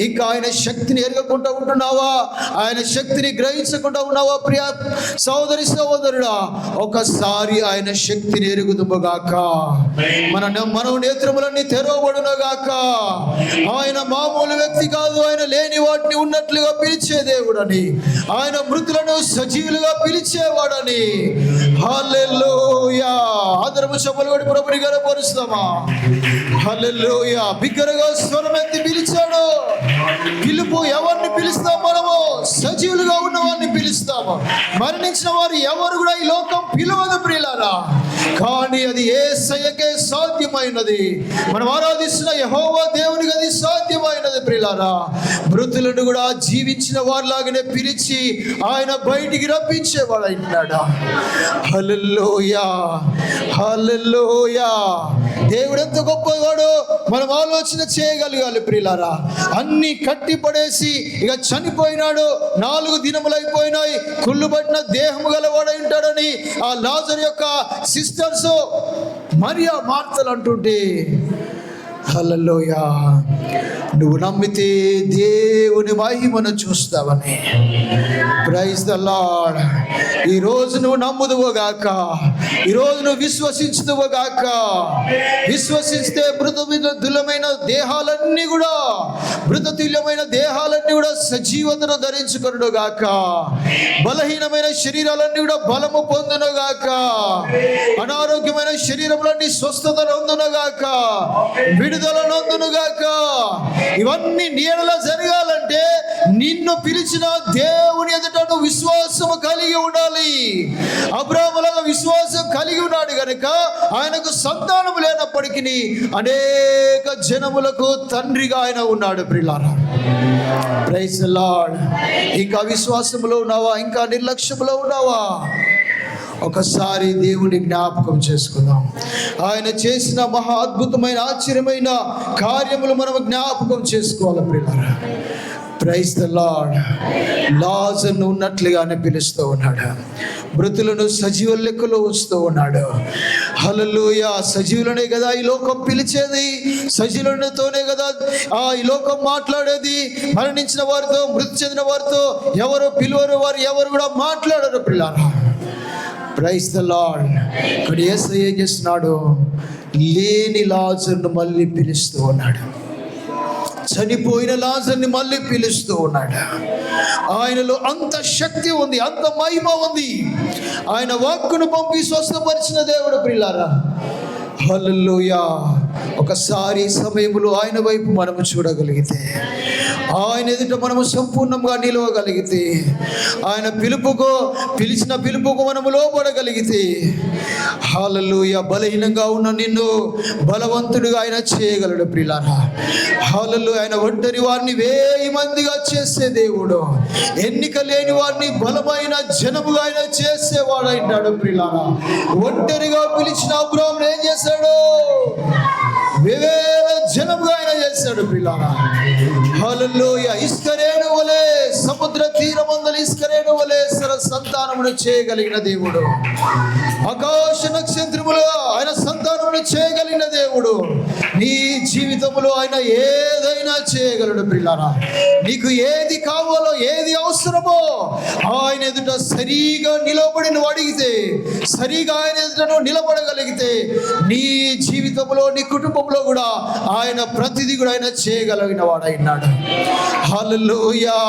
ఇంకా ఆయన శక్తిని ఎరగకుండా ఉంటున్నావా? ఆయన శక్తిని గ్రహించకుండా ఉన్నావా? ప్రియ సోదరి సోదరుడా, ఒకసారి ఆయన శక్తిని ఎరుగుదుముగాక. మన నేత్రములన్నీ తెరవబడునుగాక. ఆయన మామూలు వ్యక్తి కాదు. ఆయన లేని వాటిని ఉన్నట్లుగా పిలిచే దేవుడని, ఆయన మృతులను సజీవులుగా పిలిచేవాడని. హల్లెలూయా. అందరము చెప్పులు కొట్టి ప్రభుని గనపరుస్తామా? హల్లెలూయా. బిగ్గరగా స్వరమెత్తి పిలిచాడు. పిలుపు ఎవరిని పిలుస్తాం? మనము సజీవులుగా ఉన్న వారిని పిలుస్తాము. మరణించిన వారు ఎవరు కూడా ఈ లోకం పిలవదు ప్రియులారా. కానీ అది యేసయ్యకే సాధ్యమైనది. మనం ఆరాధిస్తున్న యెహోవా దేవునికి అది సాధ్యమైనది ప్రియులారా. మృతులను కూడా జీవించిన వారిలాగానే పిలిచి ఆయన బయటికి రప్పించేవాడు అయినాడు. హల్లెలూయా. హల్లెలూయా. దేవుడు ఎంత గొప్పవాడో మనం ఆలోచన చేయగలగాలి ప్రియులారా. అన్ని కట్టి పడేసి ఇక చనిపోయినాడు, 4 దినములు అయిపోయినాయి, కుళ్ళుబట్టిన దేహము గలవాడై ఉంటాడని ఆ లాజరు యొక్క సిస్టర్స్ మరియా మార్తలు అంటుంటే, హల్లెలూయా, నువ్వు నమ్మితే దేవుని మహిమను చూస్తావని. Praise the lord. ఈరోజు నువ్వు నమ్ముదువుగాక, ఈరోజు నువ్వు విశ్వసించుదువుగాక. విశ్వసిస్తే మృతతుల్యమైన దేహాలన్నీ కూడా సజీవతను ధరించుకొనుగాక. బలహీనమైన శరీరాలన్నీ కూడా బలము పొందునుగాక. అనారోగ్యమైన శరీరములన్నీ స్వస్థత నొందునుగాక, విడుదల నొందునుగాక. ఇవన్నీ నీడలో జరగాలంటే నిన్ను పిలిచిన దేవుని ఎదుట నువ్వు విశ్వాసము కలిగి ఉండాలి. అబ్రాహాములాగా విశ్వాసం కలిగి ఉన్నాడు గనుక ఆయనకు సంతానము లేనప్పటికీ అనేక జనములకు తండ్రిగా ఆయన ఉన్నాడు. ప్రియులారా, ప్రైజ్ ది లార్డ్. ఇంకా విశ్వాసములో ఉన్నావా? ఇంకా నిర్లక్ష్యములో ఉన్నావా? ఒకసారి దేవుని జ్ఞాపకం చేసుకుందాం. ఆయన చేసిన మహా అద్భుతమైన ఆశ్చర్యమైన కార్యములు మనం జ్ఞాపకం చేసుకోవాలి ప్రియులారా. Praise the Lord. లాజరును ఉన్నట్లుగానే పిలుస్తూ ఉన్నాడు. మృతులను సజీవుల లెక్కలో ఉంచుతూ ఉన్నాడు. హల్లెలూయా. సజీవులనే కదా ఈ లోకం పిలిచేది, సజీవులతోనే కదా ఈ లోకం మాట్లాడేది. మరణించిన వారితో, మృతి చెందిన వారితో ఎవరు పిలువరు, వారు ఎవరు కూడా మాట్లాడరు పిల్లారా. Praise the lord. ఇక్కడ యేసయ్య ఏం చేస్తున్నాడు? లేని లాజరును మళ్ళీ పిలుస్తూ ఉన్నాడు. చనిపోయిన లాజరుని మళ్ళీ పిలుస్తూ ఉన్నాడు. ఆయనలో అంత శక్తి ఉంది, అంత మహిమ ఉంది. ఆయన వాక్కును పంపి స్వస్థపరిచిన దేవుడు ప్రియులారా. హల్లెలూయా. ఒకసారి సమయంలో ఆయన వైపు మనము చూడగలిగితే, ఆయన ఎదుట మనము సంపూర్ణంగా నిలవగలిగితే, ఆయన పిలిచిన పిలుపుకు మనము లోబడగలిగితే, హల్లెలూయా, బలహీనంగా ఉన్న నిన్ను బలవంతుడిగా ఆయన చేయగలడు ప్రియులారా. హల్లెలూయా. ఆయన ఒంటరి వారిని 1000 మందిగా చేసే దేవుడు, ఎన్నిక లేని వారిని బలమైన జనముగా ఆయన చేసేవాడు అయినాడు ప్రియులారా. ఒంటరిగా పిలిచిన అబ్రాహామును ఏం చేశాడు? 1000 జనముగా ఆయన చేశాడు ప్రియులారా. హల్లెలూయా. ఇస్కరేణు వలె సముద్ర తీరమందల ఇస్కరేణు వలె సంతానమును చేయగలిగిన దేవుడు, ఆకాశ నక్షత్రములుగా ఆయన సంతానమును చేయగలిగిన దేవుడు. నీ జీవితంలో ఆయన ఏదైనా చేయగలడు ప్రియులారా. నీకు ఏది కావాలో, ఏది అవసరమో ఆయన ఎదుట సరిగా నిలబడి నువ్వు అడిగితే, సరిగా ఆయన ఎదుట నువ్వు నిలబడగలిగితే, నీ జీవితంలో నీ కుటుంబంలో కూడా ఆయన ప్రతిదీ కూడా ఆయన చేయగలిగిన వాడైనాడు. హల్లెలూయా.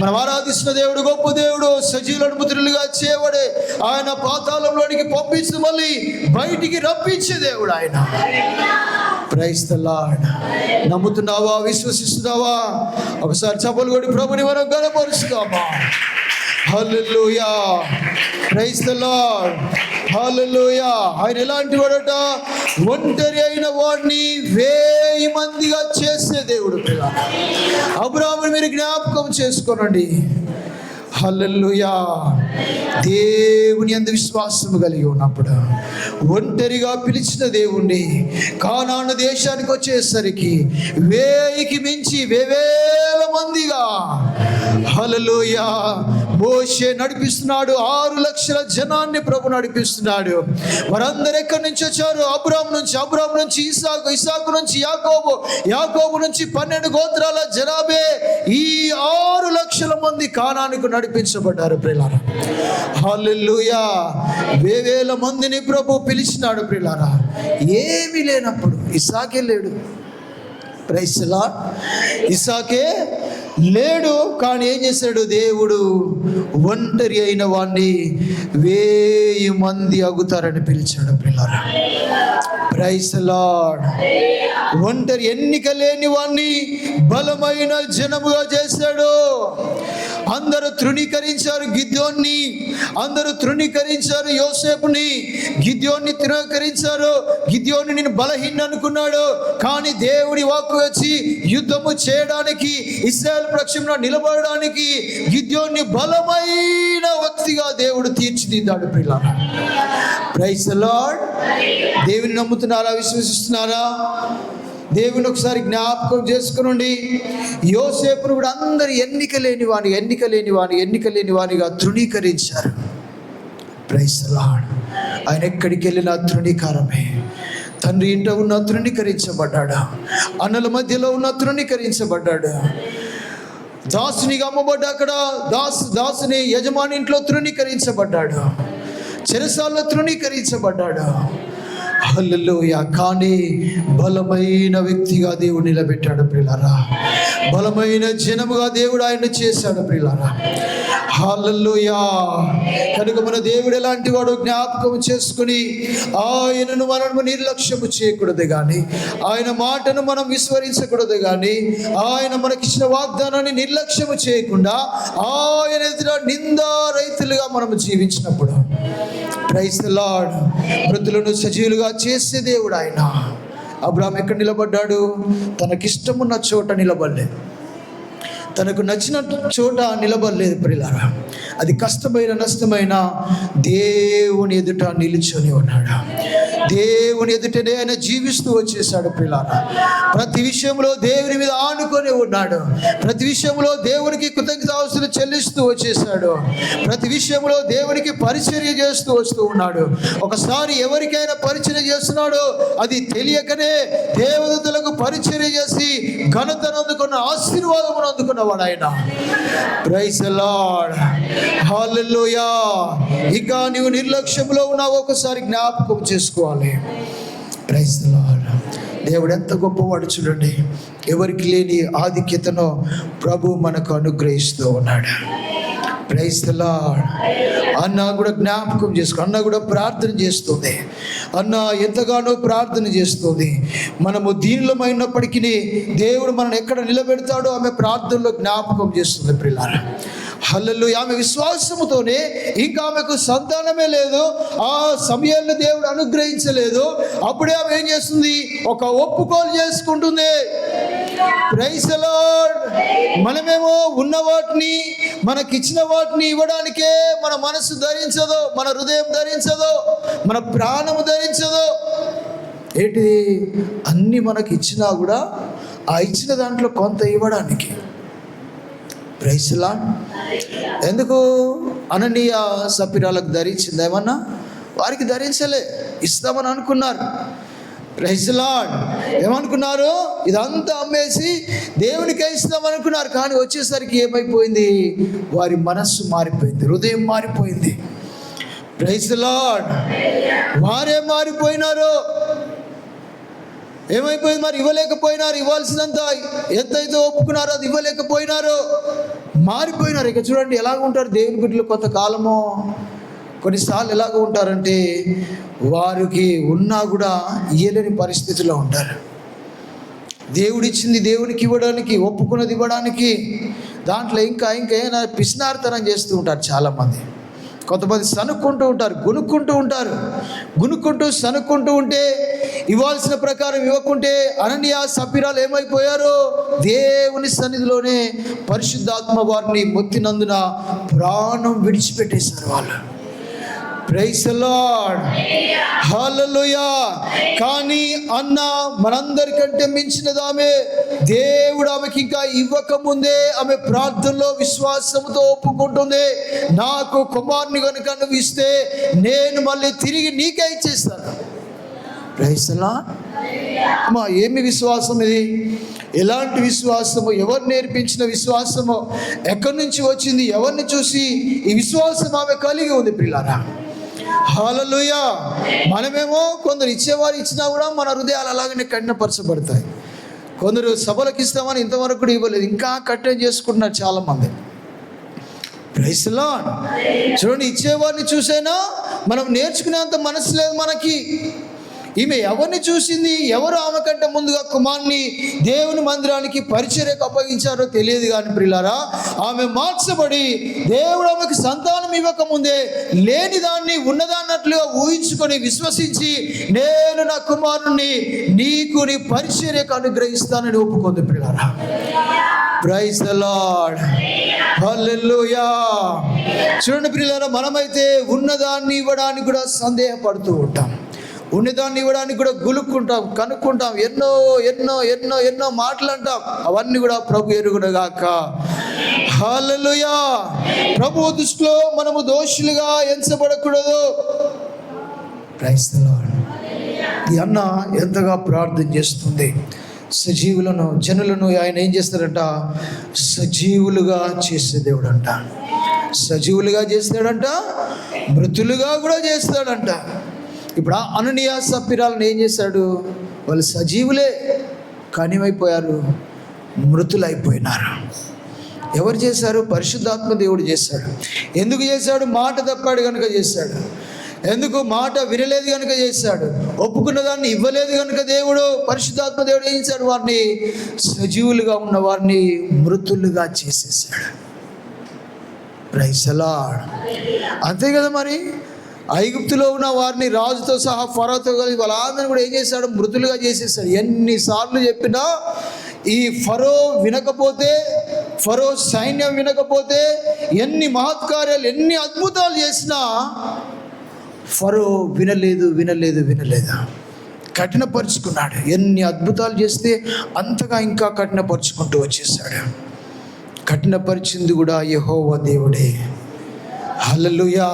మనం ఆరాధిస్తున్న దేవుడు గొప్ప దేవుడు. సజీవులను మృతులుగా చేయబడే ఆయన పాతాళంలోనికి పంపించి మళ్ళీ బయటికి రప్పించే దేవుడు ఆయన. Praise the Lord. నమ్ముతున్నావా? విశ్వసిస్తున్నావా? ఒకసారి చప్పలు కొట్టి ప్రభుని మనం గణపరుస్తామా? Hallelujah. Praise the Lord. Hallelujah. ఆయన ఎలాంటి వాడట? ఒంటరి అయిన వాడిని 1000 మందిగా చేసే దేవుడు. అబ్రాహాముని మీరు జ్ఞాపకం చేసుకోనండి. హల్లెలూయా. దేవుని యందు విశ్వాసము కలిగి ఉన్నప్పుడు ఒంటరిగా పిలిచిన దేవుణ్ణి కానాను దేశానికి వచ్చేసరికి 1000కి మించి 1000 మందిగా హల్లెలూయా మోషే నడిపిస్తున్నాడు. 6 లక్షల జనాన్ని ప్రభు నడిపిస్తున్నాడు. వారందరూ ఎక్కడి నుంచి వచ్చారు? అబ్రాహాము నుంచి ఇస్సాకు, ఇస్సాకు నుంచి యాకోబు, యాకోబు నుంచి 12 గోత్రాల జనాభే. ఈ 6 లక్షల మంది కానానుకు నడిపించబడ్డారు ప్రియులారా. హల్లెలూయా. 1000 మందిని ప్రభు పిలిచినాడు ప్రియులారా. ఏమీ లేనప్పుడు ఇస్సాకే లేడు. Praise the lord. ఇస్సాకే లేడు. కానీ ఏం చేశాడు దేవుడు? ఒంటరి అయిన వాణ్ణి 1000 మంది అగుతారని పిలిచాడు ప్రియులారా. Praise the lord. ఒంటరి ఎన్నిక లేని వాణ్ణి బలమైన జనముగా చేశాడు. అందరూ తృణీకరించారు గిద్యోన్ని, అందరూ తృణీకరించారు యోసేపుని. గిద్యోన్ని తృణీకరించారు. గిద్యోన్ని నేను బలహీన అనుకున్నాడు. కానీ దేవుడి వాక్కు వచ్చి యుద్ధము చేయడానికి, ఇశ్రాయేలు పక్షంలో నిలబడడానికి గిద్యోన్ని బలమైన వ్యక్తిగా దేవుడు తీర్చిదిద్దాడు ప్రియులారా. Praise the lord. దేవుని నమ్ముతున్నారా? విశ్వసిస్తున్నారా? దేవుని ఒకసారి జ్ఞాపకం చేసుకునండి. యోసేపును కూడా అందరు ఎన్నిక లేని వానిగా తృణీకరించారు. Praise the lord. ఆయన ఎక్కడికి వెళ్ళినా తృణీకారమే. తండ్రి ఇంట ఉన్న తృణీకరించబడ్డాడు. అన్నల మధ్యలో ఉన్న తృణీకరించబడ్డాడు. దాసునిగా అమ్మబడ్డా అక్కడ దాసుని యజమాని ఇంట్లో తృణీకరించబడ్డాడు. చెరసాల్లో తృణీకరించబడ్డాడు. హల్లెలూయా. కానీ బలమైన వ్యక్తిగా దేవుడు నిలబెట్టాడు ప్రియులారా. బలమైన జనముగా దేవుడు ఆయన చేశాడు ప్రియులారా. హల్లెలూయా. కనుక మన దేవుడు ఎలాంటి వాడు జ్ఞాపకం చేసుకుని ఆయనను మనము నిర్లక్ష్యము చేయకూడదు కానీ, ఆయన మాటను మనం విస్మరించకూడదు కానీ, ఆయన మనకిచ్చిన వాగ్దానాన్ని నిర్లక్ష్యము చేయకుండా ఆయన ఎదుట నిందారహితులుగా మనము జీవించినప్పుడు, ప్రైజ్ ది లార్డ్, మృతులను సజీవులుగా చేసే దేవుడు ఆయన. అబ్రాహాము ఎక్కడ నిలబడ్డాడు? తనకిష్టమున్న చోట నిలబడలేదు. తనకు నచ్చిన చోట నిలబడలేదు ప్రియులారా. అది కష్టమైన నష్టమైన దేవుని ఎదుట నిలుచొని ఉన్నాడు. దేవుని ఎదుటనే ఆయన జీవిస్తూ వచ్చేసాడు ప్రియులారా. ప్రతి విషయంలో దేవుని మీద ఆనుకొని ఉన్నాడు. ప్రతి విషయంలో దేవునికి కృతజ్ఞతాస్తుతులు చెల్లిస్తూ వచ్చేసాడు. ప్రతి విషయంలో దేవునికి పరిచర్య చేస్తూ వస్తూ ఉన్నాడు. ఒకసారి ఎవరికైనా పరిచర్య చేస్తున్నాడో అది తెలియకనే దేవదూతలకు పరిచర్య చేసి ఘనతను అందుకున్న, ఆశీర్వాదమును అందుకున్నవాడు ఆయన. Praise the Lord. హల్లెలూయా. ఇక నీవు నిర్లక్ష్యంలో ఉన్నావు, ఒకసారి జ్ఞాపకం చేసుకోవాలి. Praise the Lord. దేవుడు ఎంత గొప్పవాడు చూడండి. ఎవరికి లేని ఆధిక్యతను ప్రభు మనకు అనుగ్రహిస్తూ ఉన్నాడు. Praise the lord. అన్న కూడా జ్ఞాపకం చేసుకో. అన్న కూడా ప్రార్థన చేస్తుంది. అన్న ఎంతగానో ప్రార్థన చేస్తుంది. మనము దీనిలోమైనప్పటికీ దేవుడు మనల్ని ఎక్కడ నిలబెడతాడో ఆమె ప్రార్థనలో జ్ఞాపకం చేస్తుంది ప్రియులారా. హల్లెలూయా. ఆమె విశ్వాసముతోనే, ఇంకా ఆమెకు సంతానమే లేదు, ఆ సమయాన్ని దేవుడు అనుగ్రహించలేదు. అప్పుడే ఆమె ఏం చేస్తుంది? ఒక ఒప్పుకోలు చేసుకుంటుంది. Praise the lord. మనమేమో ఉన్న వాటిని, మనకిచ్చిన వాటిని ఇవ్వడానికే మన మనసు ధరించదో, మన హృదయం ధరించదో, మన ప్రాణము ధరించదో. ఏంటిది? అన్నీ మనకి ఇచ్చినా కూడా ఆ ఇచ్చిన దాంట్లో కొంత ఇవ్వడానికి. Praise the lord. ఎందుకు అననీయ సప్పిరాలకు ధరించింది ఏమన్నా? వారికి ధరించలే, ఇస్తామని అనుకున్నారు. Praise the lord. ఏమనుకున్నారు? ఇదంతా అమ్మేసి దేవునికే ఇస్తామనుకున్నారు. కానీ వచ్చేసరికి ఏమైపోయింది? వారి మనస్సు మారిపోయింది, హృదయం మారిపోయింది. Praise the lord. వారే మారిపోయినారు. ఏమైపోయింది మరి? ఇవ్వలేకపోయినారు. ఇవ్వాల్సినంత ఎంతైతే ఒప్పుకున్నారో అది ఇవ్వలేకపోయినారు, మారిపోయినారు. ఇక చూడండి ఎలాగ ఉంటారు దేవుని బిడ్డలు కొంతకాలము. కొన్నిసార్లు ఎలాగ ఉంటారంటే వారికి ఉన్నా కూడా ఇయ్యలేని పరిస్థితిలో ఉంటారు. దేవుడిచ్చింది దేవునికి ఇవ్వడానికి, ఒప్పుకున్నది ఇవ్వడానికి, దాంట్లో ఇంకా ఏమైనా పిసినార్తనం చేస్తూ ఉంటారు చాలామంది. కొంతమంది సనుక్కుంటూ ఉంటారు, గునుక్కుంటూ సనుక్కుంటూ ఉంటే, ఇవ్వాల్సిన ప్రకారం ఇవ్వకుంటే అననీయ సప్పిరాలు ఏమైపోయారు? దేవుని సన్నిధిలోనే పరిశుద్ధాత్మ వారిని మొత్తినందున ప్రాణం విడిచిపెట్టేశారు వాళ్ళు. Praise the Lord. హల్లెలూయా. కానీ అన్న మనందరికంటే మించినది ఆమె. దేవుడు ఆమెకి ఇంకా ఇవ్వకముందే ఆమె ప్రార్థనలో విశ్వాసంతో ఒప్పుకుంటుంది, నాకు కుమారుని కనుక నువ్వు ఇస్తే నేను మళ్ళీ తిరిగి నీకే ఇచ్చేస్తాను. Praise the lord. అమ్మా, ఏమి విశ్వాసం ఇది? ఎలాంటి విశ్వాసము? ఎవరు నేర్పించిన విశ్వాసము? ఎక్కడి నుంచి వచ్చింది? ఎవరిని చూసి ఈ విశ్వాసం ఆమె కలిగి ఉంది? ప్రియులారా, హల్లెలూయా. మనమేమో కొందరు ఇచ్చేవారు ఇచ్చినా కూడా మన హృదయాలు అలాగనే కఠినపరచబడతాయి. కొందరు సభలకు ఇస్తామని ఇంతవరకు కూడా ఇవ్వలేదు, ఇంకా కఠినం చేసుకుంటున్నారు చాలామంది. Praise the lord. చూడండి, ఇచ్చేవారిని చూసైనా మనం నేర్చుకునేంత మనసు లేదు మనకి. ఈమె ఎవరిని చూసింది? ఎవరు ఆమె కంటే ముందుగా కుమారుని దేవుని మందిరానికి పరిచర్యకు అప్పగించారో తెలియదు. కానీ ప్రియులారా, ఆమె మార్చబడి దేవుడు ఆమెకు సంతానం ఇవ్వకముందే లేని దాన్ని ఉన్నదాన్నట్లుగా ఊహించుకొని విశ్వసించి, నేను నా కుమారుణ్ణి నీకు నీ పరిచర్యకు అనుగ్రహిస్తానని ఒప్పుకుంది. ప్రియులారా, ప్రైజ్ ది లార్డ్. హల్లెలూయా. చూడండి ప్రియులారా, మనమైతే ఉన్నదాన్ని ఇవ్వడానికి కూడా సందేహపడుతూ ఉంటాం, ఉన్నదాన్ని ఇవ్వడానికి కూడా గులుక్కుంటాం, కనుక్కుంటాం, ఎన్నో ఎన్నో ఎన్నో ఎన్నో మాటలు అంటాం. అవన్నీ కూడా ప్రభు ఎరుగునగాక. హల్లెలూయా. ప్రభు దృష్టిలో మనము దోషులుగా ఎంచబడకూడదు. Praise the lord. ఈ అన్న ఎంతగా ప్రార్థన చేస్తుంది. సజీవులను, జనులను ఆయన ఏం చేస్తాడంట? సజీవులుగా చేసే దేవుడు అంట. సజీవులుగా చేస్తాడంట, మృతులుగా కూడా చేస్తాడంట. ఇప్పుడు అననీయ సప్పిరాలను ఏం చేశాడు? వాళ్ళు సజీవులే కానీ ఏమైపోయారు? మృతులైపోయినారు. ఎవరు చేశారు? పరిశుద్ధాత్మ దేవుడు చేశాడు. ఎందుకు చేశాడు? మాట తప్పాడు కనుక చేశాడు. ఎందుకు? మాట వినలేదు కనుక చేశాడు. ఒప్పుకున్న దాన్ని ఇవ్వలేదు కనుక దేవుడు, పరిశుద్ధాత్మ దేవుడు ఏం చేశాడు? వారిని, సజీవులుగా ఉన్న వారిని మృతులుగా చేసేసాడు. Praise the lord. అంతే కదా మరి. ఐగుప్తులో ఉన్న వారిని రాజుతో సహా ఫరోతో కలిసి వాళ్ళందరినీ కూడా ఏం చేశాడు? మృతులుగా చేసేసాడు. ఎన్నిసార్లు చెప్పినా ఈ ఫరో వినకపోతే, ఫరో సైన్యం వినకపోతే, ఎన్ని మహత్కార్యాలు, ఎన్ని అద్భుతాలు చేసినా ఫరో వినలేదు. కఠినపరుచుకున్నాడు. ఎన్ని అద్భుతాలు చేస్తే అంతగా ఇంకా కఠినపరుచుకుంటూ వచ్చేసాడు. కఠినపరిచింది కూడా యెహోవా దేవుడే. హల్లెలూయా.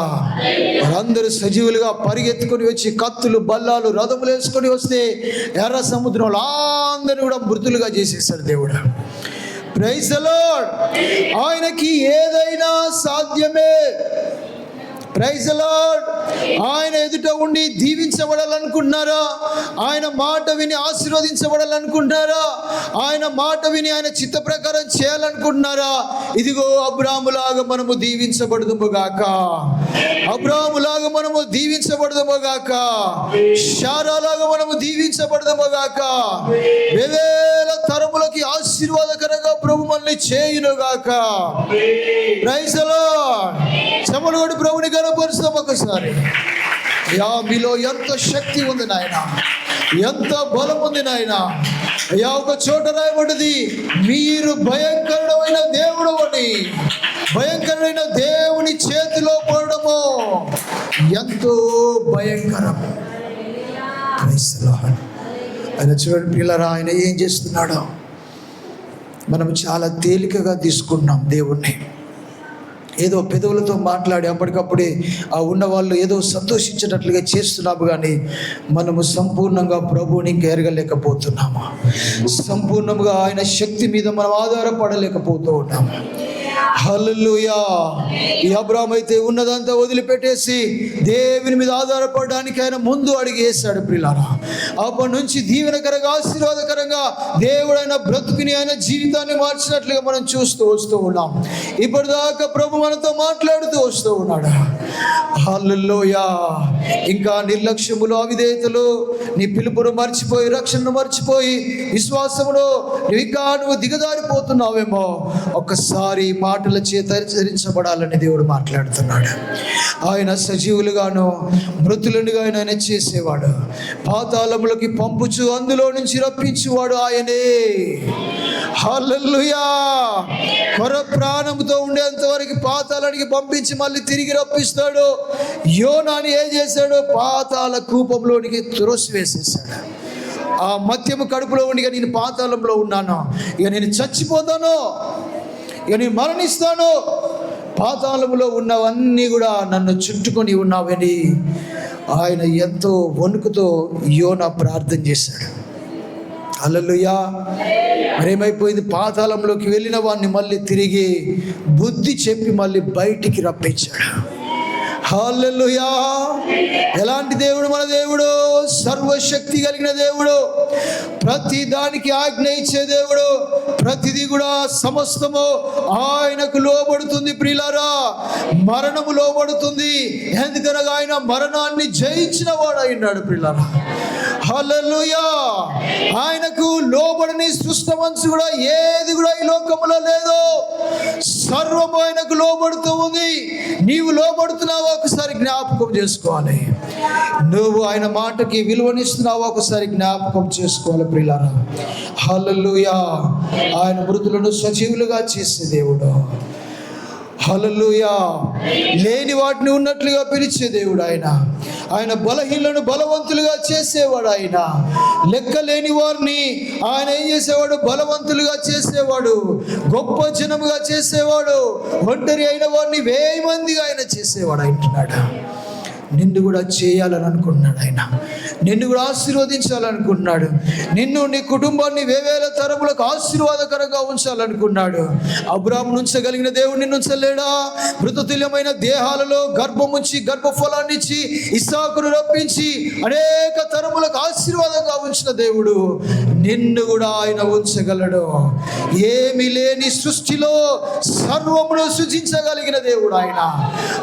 వాళ్ళందరూ సజీవులుగా పరిగెత్తుకొని వచ్చి కత్తులు, బల్లాలు, రథములు వేసుకొని వస్తే ఎర్ర సముద్రంలో అందరూ కూడా మృతులుగా చేసేసాడు దేవుడు. Praise the lord. ఆయనకి ఏదైనా సాధ్యమే. Praise the lord. ఆయన ఎదుట ఉండి దీవించబడాలనుకుంటున్నారా? ఆయన మాట విని ఆశీర్వదించబడాలనుకుంటున్నారా? ఆయన మాట విని ఆయన చిత్త ప్రకారం చేయాలనుకుంటున్నారా? ఇదిగో అబ్రాహాములాగా మనము దీవించబడదుముగాక. అబ్రాహాములాగా మనము దీవించబడదుముగాక. శారాలాగా మనము దీవించబడదుముగాక. వేవేల తరములకి ఆశీర్వాదకరంగా ప్రభు మనల్ని చేయునుగాక. Praise the Lord. చెమలుగొడి ప్రభుని కనపరుస్తాం ఒకసారి. అయ్యా, మీలో ఎంత శక్తి ఉంది నాయన, ఎంత బలం ఉంది నాయన. అయ్యా, ఒక చోట రాయబడ్డది, మీరు భయంకరమైన దేవుడు అని. భయంకరమైన దేవుని చేతిలో పడడము ఎంతో భయంకరం. Praise the lord. ఆయన చూడండి పిల్లరా, ఆయన ఏం చేస్తున్నాడో మనం చాలా తేలికగా తీసుకున్నాం. దేవుణ్ణి ఏదో పెదవులతో మాట్లాడి అప్పటికప్పుడే ఆ ఉన్నవాళ్ళు ఏదో సంతోషించేటట్లుగా చేస్తున్నాము, కానీ మనము సంపూర్ణంగా ప్రభువుని ఎరగలేకపోతున్నాము. సంపూర్ణంగా ఆయన శక్తి మీద మనం ఆధారపడలేకపోతూ ఉన్నాము. హల్లెలూయా. ఈ అబ్రాహాము అయితే ఉన్నదంతా వదిలిపెట్టేసి దేవుని మీద ఆధారపడడానికి ఆయన ముందు అడిగి వేశాడు. ప్రియులారా, అప్పటి నుంచి దీవెనకరంగా ఆశీర్వాదకరంగా దేవుడు ఆయన బ్రతుకుని ఆయన జీవితాన్ని మార్చినట్లుగా మనం చూస్తూ వస్తూ ఉన్నాం. ఇప్పటిదాకా ప్రభు మనతో మాట్లాడుతూ వస్తూ ఉన్నాడు. హల్లెలూయా. ఇంకా నిర్లక్ష్యములు, అవిధేయతలు, నీ పిలుపును మర్చిపోయి, రక్షణను మర్చిపోయి, విశ్వాసములో నువ్వు దిగజారిపోతున్నావేమో, ఒక్కసారి మాటల చేత హెచ్చరించబడాలని దేవుడు మాట్లాడుతున్నాడు. ఆయన సజీవులుగాను మృతులుగా ఆయన చేసేవాడు, పాతాళములకి పంపుచు అందులో నుంచి రప్పించువాడు ఆయనే. హల్లెలూయా. కొర ప్రాణంతో ఉండేంత వరకు పాతాళానికి పంపించి మళ్ళీ తిరిగి రప్పిస్తాడు. యోనాని ఏం చేశాడు? పాతాళ కూపంలోనికి త్రోసివేసేసాడు. ఆ మత్యము కడుపులో ఉండి, నేను పాతాళంలో ఉన్నాను, ఇక నేను చచ్చిపోతాను, ఇక నేను మరణిస్తాను, పాతాళములో ఉన్నవన్నీ కూడా నన్ను చుట్టుకొని ఉన్నావని ఆయన ఎంతో వణుకుతో యోనా ప్రార్థన చేశాడు. హల్లెలూయా. మరేమైపోయింది? పాతాళంలోకి వెళ్ళిన వాడిని మళ్ళీ తిరిగి బుద్ధి చెప్పి మళ్ళీ బయటికి రప్పించాడు. హల్లెలూయా. ఎలాంటి దేవుడు మన దేవుడు? సర్వశక్తి కలిగిన దేవుడు, ప్రతి దానికి ఆజ్ఞ ఇచ్చే దేవుడు, ప్రతిదీ కూడా సమస్తము ఆయనకు లోబడుతుంది. ప్రియులారా, మరణము లోబడుతుంది, ఎందుకనగా ఆయన మరణాన్ని జయించిన వాడు అయినాడు. ప్రియులారా, హల్లెలూయా. ఆయనకు లోబడని సృష్టవంశు కూడా ఏది కూడా ఈ లోకంలో లేదు. సర్వము ఆయనకు లోబడుతూ ఉంది. నీవు లోబడుతున్నావా? ఒకసారి జ్ఞాపకం చేసుకోవాలి. నువ్వు ఆయన మాటకి విలువనిస్తున్నావా? ఒకసారి జ్ఞాపకం చేసుకోవాలి. ప్రియులారా, హల్లెలూయా. ఆయన మృతులను సజీవులుగా చేసే దేవుడు. హల్లెలూయా. లేని వాటిని ఉన్నట్లుగా పిలిచే దేవుడు ఆయన. ఆయన బలహీనులను బలవంతులుగా చేసేవాడు. ఆయన లెక్కలేని వారిని ఆయన ఏం చేసేవాడు? బలవంతులుగా చేసేవాడు, గొప్ప జనముగా చేసేవాడు. ఒంటరి అయిన వారిని 1000 మందిగా ఆయన చేసేవాడు. అంటున్నాడు, నిన్ను కూడా చేయాలని అనుకుంటున్నాడు ఆయన. నిన్ను కూడా ఆశీర్వదించాలనుకుంటున్నాడు. నిన్ను, నీ కుటుంబాన్ని 1000 తరములకు ఆశీర్వాదకరంగా ఉంచాలనుకున్నాడు. అబ్రాహాము ఉంచగలిగిన దేవుడు నిన్ను ఉంచలేడా? మృతతుల్యమైన దేహాలలో గర్భముంచి గర్భఫలాన్ని ఇచ్చి ఇస్సాకును రప్పించి అనేక తరములకు ఆశీర్వాదంగా ఉంచిన దేవుడు నిన్ను కూడా ఆయన ఉంచగలడు. ఏమీ లేని సృష్టిలో సర్వమును సృజించగలిగిన దేవుడు ఆయన.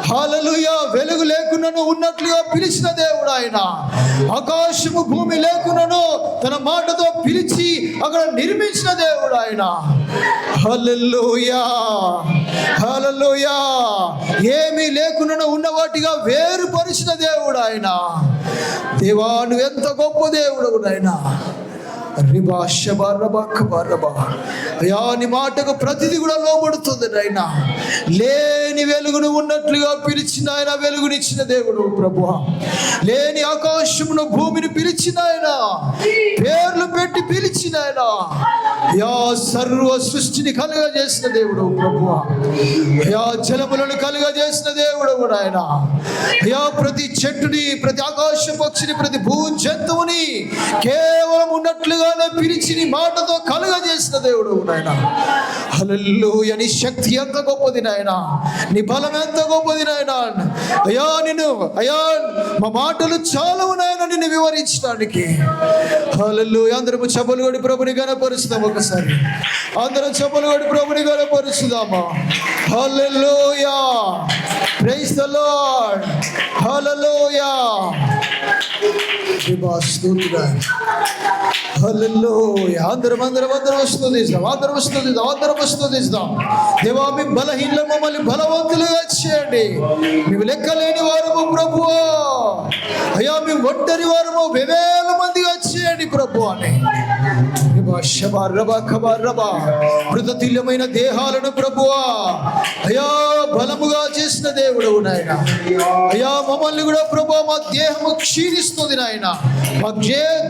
హల్లెలూయా. వెలుగు లేకున్నాను ఉన్నట్లుగా పిలిచిన దేవుడు ఆయన. ఆకాశము భూమి లేకున్నాను తన మాటతో పిలిచి అక్కడ నిర్మించిన దేవుడు ఆయన. హల్లెలూయా. హల్లెలూయా. ఏమీ లేకున్నాను ఉన్న వాటిగా వేరుపరిచిన దేవుడు ఆయన. దేవా, నువ్వు ఎంత గొప్ప దేవుడు ఆయన. అయ్యా, నీ మాటకు ప్రతిదీ కూడా లోబడుతుంది ఆయన. లేని వెలుగును ఉన్నట్లుగా పిలిచిన ఆయన వెలుగునిచ్చిన దేవుడు ప్రభువా. లేని ఆకాశమును భూమిని పిలిచిన ఆయన, పేర్లు పెట్టి పిలిచిన ఆయన. అయ్యా, సర్వ సృష్టిని కలుగజేసిన దేవుడు ప్రభువా. అయ్యా, జలములను కలుగజేసిన దేవుడు కూడా ఆయన. అయ్యా, ప్రతి చెట్టుని, ప్రతి ఆకాశ పక్షిని, ప్రతి భూ జంతువుని కేవలం ఉన్నట్లుగా పిలిచి నీ మాటతో కలుగజేసిన దేవుడు నాయన. హల్లెలూయా. నీ శక్తి ఎంత గొప్పది నాయన, నీ బలం ఎంత గొప్పది నాయన. అయ్యా, మా మాటలు చాలవు నాయన నిన్ను వివరించడానికి. హల్లెలూయా. అందరము చెప్పులు కొట్టి ప్రభుని గణపరుస్తాం. ఒకసారి అందరం చెప్పులు కొట్టి ప్రభుని గణపరుస్తామా. Hallelujah. Praise the Lord. Hallelujah. Hallelujah. అందరం స్తుతిస్తాం. దేవా, మీ బలహీనలు మమ్మల్ని బలవంతులుగా చేయండి. మేము లెక్కలేని వారము ప్రభువా. అయ్యా, మేము ఒంటరి వారము 1000 మందిగా చేయండి ప్రభు అని. మృతతుల్యమైన దేహాలను ప్రభువా అయా బలముగా చేసిన దేవుడు నాయన. అయా మమ్మల్ని కూడా ప్రభువా మా దేహము క్షీణిస్తుంది నాయన, మా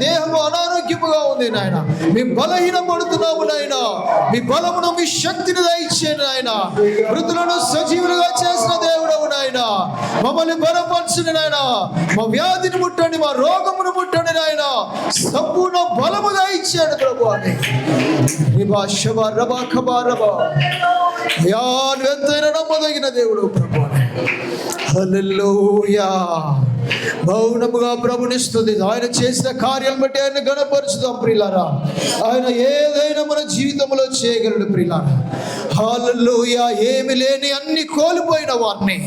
దేహము అనారోగ్యముగా ఉంది నాయన. మీ బలహీన పడుతున్నాము నాయన, మీ బలమును మీ శక్తిని దయచేయండి నాయన. మృతులను సజీవులుగా చేసిన దేవుడవు నాయన, మమ్మల్ని బలపరచండి నాయన. మా వ్యాధిని ముట్టండి, మా రోగమును ముట్టండి నాయన. సంపూర్ణ బలము దయచేయండి ప్రభు అని. ఎంతైనా నమ్మదగిన దేవుడు ప్రభు అని. హల్లెలూయా. మౌనముగా ప్రభునిస్తుంది. ఆయన చేసిన కార్యాలను బట్టి ఆయన గణపరుచుదాం ప్రియులారా. ఆయన ఏదైనా మన జీవితంలో చేయగలడు ప్రియులారా. హల్లెలూయా. ఏమి లేని అన్ని కోల్పోయిన వారిని,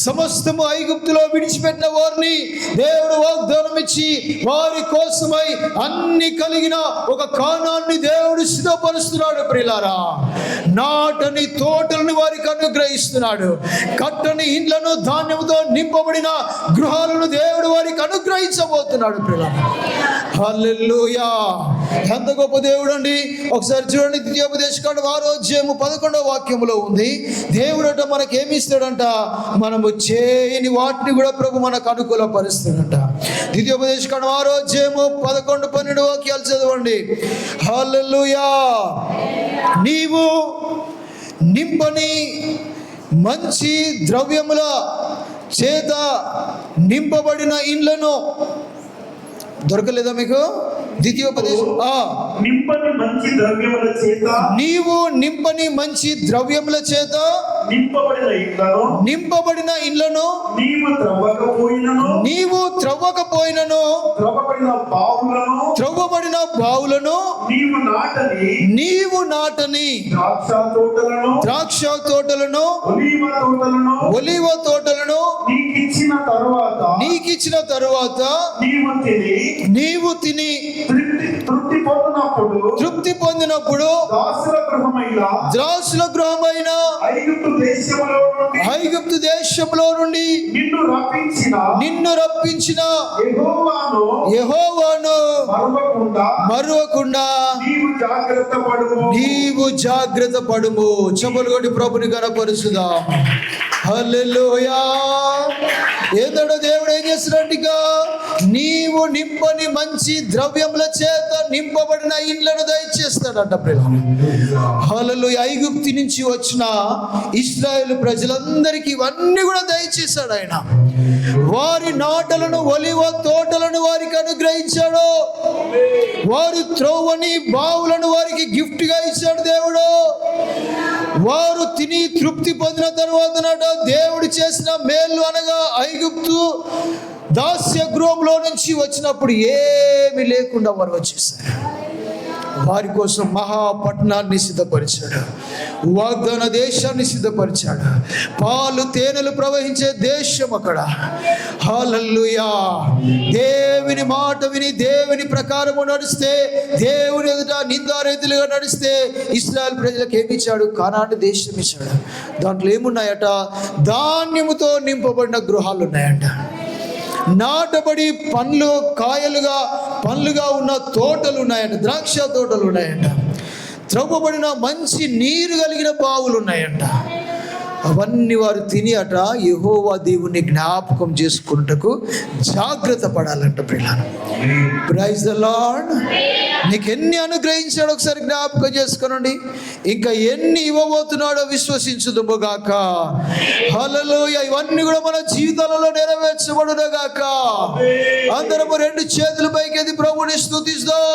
సమస్తము ఐగుప్తులో విడిచిపెట్టిన వారిని దేవుడు వాగ్దానం ఇచ్చి వారి కోసమై అన్ని కలిగిన ఒక కానాన్ని దేవుడు సిద్ధపరుస్తున్నాడు ప్రియులారా. నాటని తోటలను వారికి అనుగ్రహిస్తున్నాడు. కట్టని ఇండ్లను, ధాన్యముతో నింపబడిన గృహాలను దేవుడు వారికి అనుగ్రహించబోతున్నాడు ప్రియులారా. హల్లెలూయా. ఎంత గొప్ప దేవుడు అండి. ఒకసారి చూడండి, ద్వితీయోపదేశకాండం 6వ అధ్యాయము 11వ వాక్యములో ఉంది. దేవుడట మనకి ఏమి ఇస్తాడంట? మనము చేయని వాటిని కూడా ప్రభు మనకు అనుకూలపరుస్తాడంట. ద్వితీయోపదేశకాండం 6వ అధ్యాయము 11, 12 వాక్యాలు చదవండి. హల్లెలూయా. నీవు నింపని మంచి ద్రవ్యముల చేత నింపబడిన ఇండ్లను. దొరకలేదా మీకు? ద్వితీయోపదేశం నింపని మంచి ద్రవ్యముల చేత, నీవు నింపని మంచి ద్రవ్యముల చేత నింపబడిన ఇండ్లను నీవు త్రవ్వకపోయినను త్రవ్వబడిన బావులను నీవు నాటని ద్రాక్ష తోటలను ఒలీవ తోటలను నీకిచ్చిన తరువాత నీవు తిని తృప్తి పొందినప్పుడు దాసుల గృహమైన ఐగుప్తు దేశంలో నుండి నిన్ను రప్పించిన యెహోవాను మరువకుండా నీవు జాగ్రత్త పడుము. చెప్పులు కొట్టి ప్రభుని గణపరుచుదాం. హల్లెలూయా. ఏదోడు దేవుడు ఏం చేస్తున్నాడు? నీవు నింపని మంచి ద్రవ్యముల చేత నింపబడిన ఇండ్లను దయచేస్తాడంట ప్రియులారా. హల్లెలూయా. ఐగుప్తు నుంచి వచ్చిన ఇశ్రాయేలు ప్రజలందరికీ ఇవన్నీ కూడా దయచేశాడు ఆయన. వారి నాటలను, ఒలివ తోటలను వారికి అనుగ్రహించాడు. వారు త్రోవని బావులను వారికి గిఫ్ట్ గా ఇచ్చాడు దేవుడు. వారు తిని తృప్తి పొందిన తర్వాత దేవుడు చేసిన మేలు అనగా ఐగుప్తు దాస్య గృహంలో నుంచి వచ్చినప్పుడు ఏమి లేకుండా వారు వచ్చేసారు. వారి కోసం మహాపట్నాన్ని సిద్ధపరిచాడు, వాగ్దాన దేశాన్ని సిద్ధపరిచాడు. పాలు తేనెలు ప్రవహించే దేశం అక్కడ. హల్లెలూయా. దేవుని మాట విని దేవుని ప్రకారము నడిస్తే, దేవుని ఎదుట నిందారీతులుగా నడిస్తే ఇశ్రాయేలు ప్రజలకు ఏమి ఇచ్చాడు? కానాను దేశం ఇచ్చాడు. దాంట్లో ఏమున్నాయట? ధాన్యముతో నింపబడిన గృహాలు ఉన్నాయంట. నాటబడి పండ్లుగా ఉన్న తోటలు ఉన్నాయంట. ద్రాక్ష తోటలు ఉన్నాయంట. త్రవ్వబడిన మంచి నీరు కలిగిన బావులు ఉన్నాయంట. అవన్నీ వారు తిని అట యెహోవా దేవుని జ్ఞాపకం చేసుకున్నటకు జాగ్రత్త పడాలంట ప్రియులారా. Praise the lord. నీకు ఎన్ని అనుగ్రహించాడో ఒకసారి జ్ఞాపకం చేసుకోనండి. ఇంకా ఎన్ని ఇవ్వబోతున్నాడో విశ్వసించుదుముగాక. హల్లెలూయా. ఇవన్నీ కూడా మన జీవితాలలో నెరవేర్చబడునుగాక. అందరము రెండు చేతుల పైకి ప్రభుని స్తుతిస్తాం.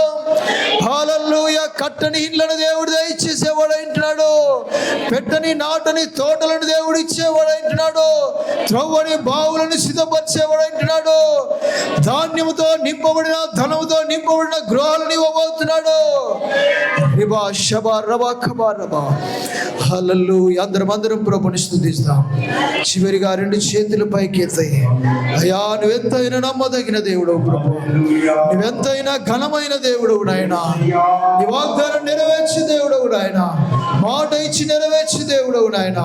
హల్లెలూయా. కట్టని ఇండ్లను దేవుడు దయచేసేవాడు అంటున్నాడు. పెట్టని నాటని తోటలను దేవుడు ఇచ్చేవాడు అంటున్నాడు. త్రవ్వని బావులను సిద్ధపరిచేవాడు అంటున్నాడు. ధాన్యముతో నింపబడిన, ధనముతో నింపబడిన గృహాలను ఇవ్వబోతున్నాడు. హల్లెలూయా. అందరం ప్రభుని స్తుతిస్తాం. చివరిగా రెండు చేతుల పైకి ఎత్తాయి. అయ్యా, నువ్వెంతైనా నమ్మదగిన దేవుడు ప్రభు, నువ్వెంతైనా ఘనమైన దేవుడు నాయన. నీ వాగ్దానం నెరవేర్చే దేవుడు నాయన. మాట ఇచ్చి నెరవేర్చే దేవుడవు నాయన.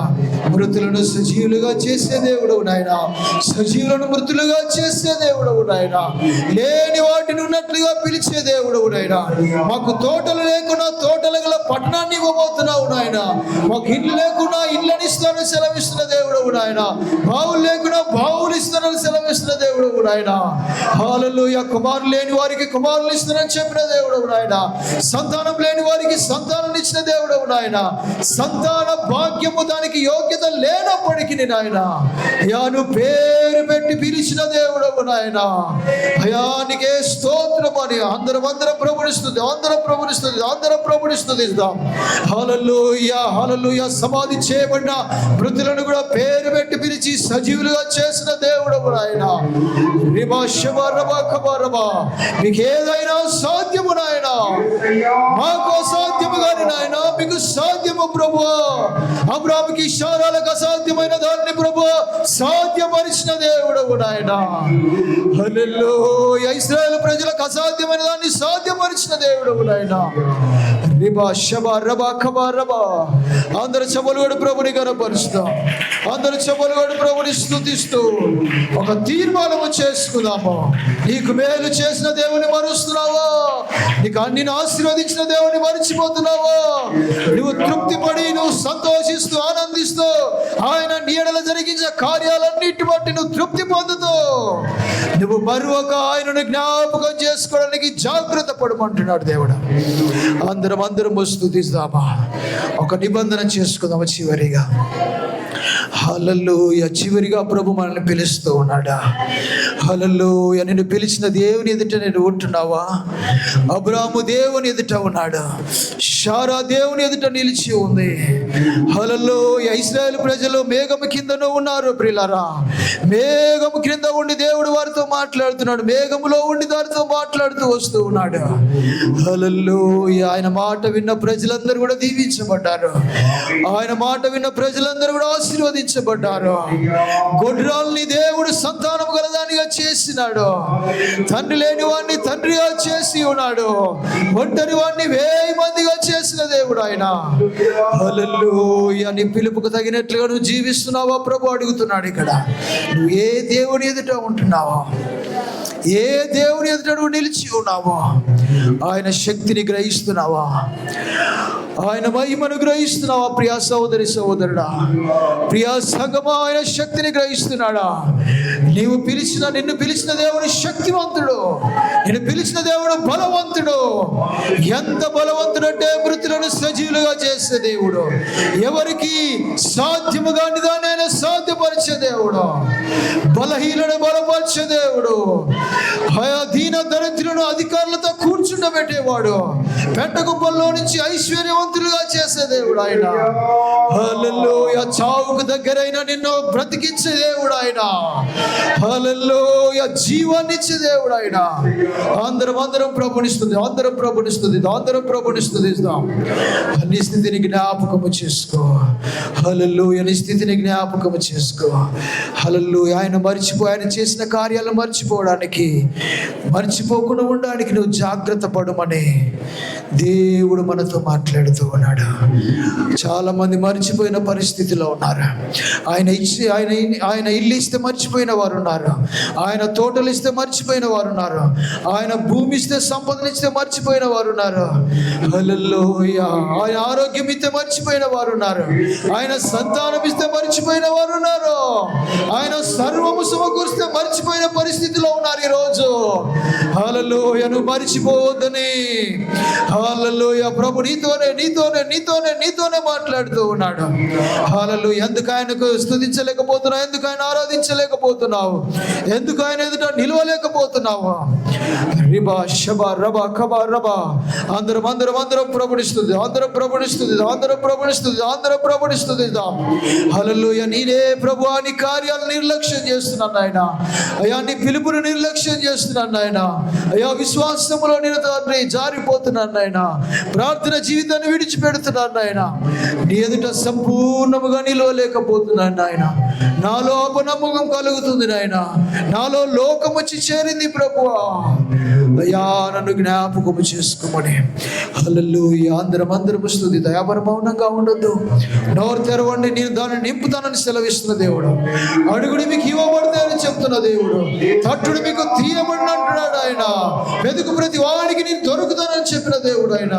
మృతులను సజీవులుగా చేసే దేవుడవు నాయన. సజీవులను మృతులుగా చేసే దేవుడవు నాయన. లేని వాటిని ఉన్నట్లుగా పిలిచే దేవుడవు నాయన. మాకు తోటలు లేకున్నా తోటలు గల పట్టణాన్ని ఇవ్వబోతున్నావు నాయన. మాకు ఇల్లు లేకున్నా ఇళ్ళని ఇస్తానని సెలవిస్తున్న దేవుడవు నాయన. బావులు లేకున్నా బావులు ఇస్తానని సెలవిస్తున్న దేవుడవు నాయన. హల్లెలూయా. కుమారులు లేని వారికి కుమారులు ఇస్తానని చెప్పిన దేవుడవు నాయన. సంతానం లేని వారికి సంతానం ఇచ్చిన దేవుడవు నాయన. సంతాన భాగ్యము దానికి యోగ్యత లేనప్పటికీ నాయన అయాను పేరు పెట్టి పిలిచిన దేవుడవు నాయన. అయానికే స్తోత్రం అని అందరం ప్రభునిస్తుంది. అందరం ప్రభునిస్తుంది. హల్లెలూయా. హల్లెలూయా. సమాధి చేయబడిన మృతులను కూడా పేరు పెట్టి పిలిచి సజీవులుగా చేసిన దేవుడవు నాయన. మీకు ఏదైనా సాధ్యము నాయన. మాకు అసాధ్యము కాని నాయన మీకు సాధ్యము ప్రభువా. అబ్రాహాముకి ఇషారాలకు అసాధ్యమైన దాన్ని ప్రభువా సాధ్యపరిచిన దేవుడవు నాయన. హల్లెలూయా. ఇశ్రాయేలు ప్రజలకు అసాధ్యమైన దాన్ని సాధ్యపరిచిన దేవుడవు నాయన. అందరు చెబలుగడు ప్రభుని కనపరుస్తాం. అందరు చెబలుగడు ప్రభుని స్తుతిస్తూ ఒక తీర్మానము చేసుకుందాము. నీకు మేలు చేసిన దేవుని మరుస్తున్నావా? నీకు అన్ని ఆశీర్వదించిన దేవుని మరిచిపోతున్నావా? నువ్వు తృప్తి పడి నువ్వు సంతోషిస్తూ ఆనందిస్తూ ఆయన నీడలో జరిగించిన కార్యాలన్నిటి బట్టి నువ్వు తృప్తి పొందుతూ నువ్వు మరొక ఆయనను జ్ఞాపకం చేసుకోవడానికి జాగ్రత్త పడమంటున్నాడు దేవుడు. అందరం స్తుతిస్తామా? ఒక నిబంధన చేసుకుందామా చివరిగా. హల్లెలూయా. చివరిగా ప్రభు మనల్ని పిలుస్తూ ఉన్నాడా? హల్లెలూయా. నిన్ను పిలిచిన దేవుని ఎదుట నేను ఉంటున్నావా? అబ్రాహాము దేవుని ఎదుట ఉన్నాడు. శారా దేవుని ఎదుట నిలిచి ఉంది. హల్లెలూయా. ఇశ్రాయేలు ప్రజలు మేఘము కిందను ఉన్నారు ప్రియులారా. మేఘము క్రింద ఉండి దేవుడు వారితో మాట్లాడుతున్నాడు. మేఘములో ఉండి వారితో మాట్లాడుతూ వస్తూ ఉన్నాడు. హల్లెలూయా. ఆయన మాట విన్న ప్రజలందరూ కూడా దీవించబడ్డారు. ఆయన మాట విన్న ప్రజలందరూ కూడా ఆశీర్వదించబడ్డారు. గొడ్రాల్ని దేవుడు సంతానం గలదానిగా చేసినాడు. తండ్రి లేని వాడిని తండ్రిగా చేసి ఉన్నాడు. ఒంటరి వాడిని 1000 మందిగా చేసిన దేవుడు ఆయన. హల్లెలూయా. నీ పిలుపుకు తగినట్లుగా నువ్వు జీవిస్తున్నావా ప్రభు అడుగుతున్నాడు. ఇక్కడ నువ్వు ఏ దేవుని ఎదుట ఉంటున్నావా? ఏ దేవుని ఎదుట నువ్వు నిలిచి ఉన్నావా? ఆయన శక్తిని గ్రహిస్తున్నావా? ఆయన మహిమను గ్రహిస్తున్నావా? ప్రియా సహోదరి సహోదరుడా, ప్రియా సంగమా, ఆయన శక్తిని గ్రహిస్తున్నాడా? నిన్ను పిలిచిన దేవుడు శక్తివంతుడు. నిన్ను పిలిచిన దేవుడు బలవంతుడు. ఎంత బలవంతుడు అంటే మృతులను సజీవులుగా చేసే దేవుడు. ఎవరికి సాధ్యము కాని దాన్ని ఆయన సాధ్యపరిచే దేవుడు. బలహీనులను బలపరిచే దేవుడు. దీన దరిద్రులను అధికారులతో కూర్చుండబెట్టేవాడు. పెంటగుప్పల్లో నుంచి ఐశ్వర్యవంతులుగా చేసే దేవుడు ఆయన. హల్లెలూయా. చావుకు దగ్గరైన నిన్ను బ్రతికించే దేవుడు ఆయన. హల్లెలూయా. జీవాన్ని ఇచ్చే దేవుడు ఆయన. అందరం ప్రభునిస్తుంది. అందరం ప్రభునిస్తుందిద్దాం. నీ స్థితిని జ్ఞాపకము చేసుకో. హల్లెలూయా. నీ స్థితిని జ్ఞాపకము చేసుకో. హల్లెలూయా. ఆయన చేసిన కార్యాలను మర్చిపోకుండా ఉండడానికి నువ్వు జాగ్రత్త పడమని దేవుడు మనతో మాట్లాడుతూ ఉన్నాడు. చాలా మంది మర్చిపోయిన పరిస్థితిలో ఉన్నారు. ఆయన ఇల్లు ఇస్తే మర్చిపోయిన వారు ఉన్నారు. ఆయన తోటలు ఇస్తే మర్చిపోయిన వారు ఉన్నారు. ఆయన భూమి ఇస్తే సంపదనిస్తే మర్చిపోయిన వారు ఉన్నారు. హల్లెలూయా. ఆయన ఆరోగ్యం ఇస్తే మర్చిపోయిన వారు ఉన్నారు. ఆయన సంతానం ఇస్తే మర్చిపోయిన వారు ఉన్నారు. ఆయన సర్వము సమకూరిస్తే మర్చిపోయిన పరిస్థితిలో ఉన్నారు ఈరోజు. హల్లెలూయా. నువ్వు మర్చిపోవద్దని. హల్లెలూయా. ప్రభు నీతోనే మాట్లాడుతూ ఉన్నాడు. హల్లెలూయా. ఎందుకు ఆయనకు స్తుతించలేకపోతున్నావు? ఎందుకు ఆయన ఆరాధించలేకపోతున్నావు? ఎందుకు ఆయన ఎదుట నిలవలేకపోతున్నావు? రిబా షబా రబా కబా రబా. అందరం ప్రభునిస్తుంది. హల్లెలూయా. నేనే ప్రభువా నీ కార్యాలు నిర్లక్ష్యం చేస్తున్నాను నాయన. అయ్యా నీ పిలుపును నిర్లక్ష్యం చేస్తున్నాను నాయన. అయ్యా విశ్వాసములో నేను తండ్రి జారిపోతున్నాను నాయన. ప్రార్థన జీవితాన్ని విడిచిపెడుతున్నాను నాయన. నీ ఎదుట సంపూర్ణముగా నిలవలేకపోతున్నాను నాయన. నాలో అపనమ్మకం కలుగుతుంది నాయన. నాలో లోకం వచ్చి చేరింది ప్రభువా. అయ్యా నన్ను జ్ఞాపకము చేసుకోమని. హల్లెలూయా. అందరం స్తుతి. దయాపర మౌనంగా ఉండొద్దు. నోరు తెరవండి, నేను దాన్ని నింపుతానని సెలవిస్తున్న దేవుడు. అడుగుడు మీకు ఇవ్వబడతాయని చెప్తున్న దేవుడు. తట్టుడు మీకు తీయబడిన అంటున్నాడు ఆయన. వెతుకు ప్రతి వాడికి నేను దొరుకుతానని చెప్పిన దేవుడు ఆయన.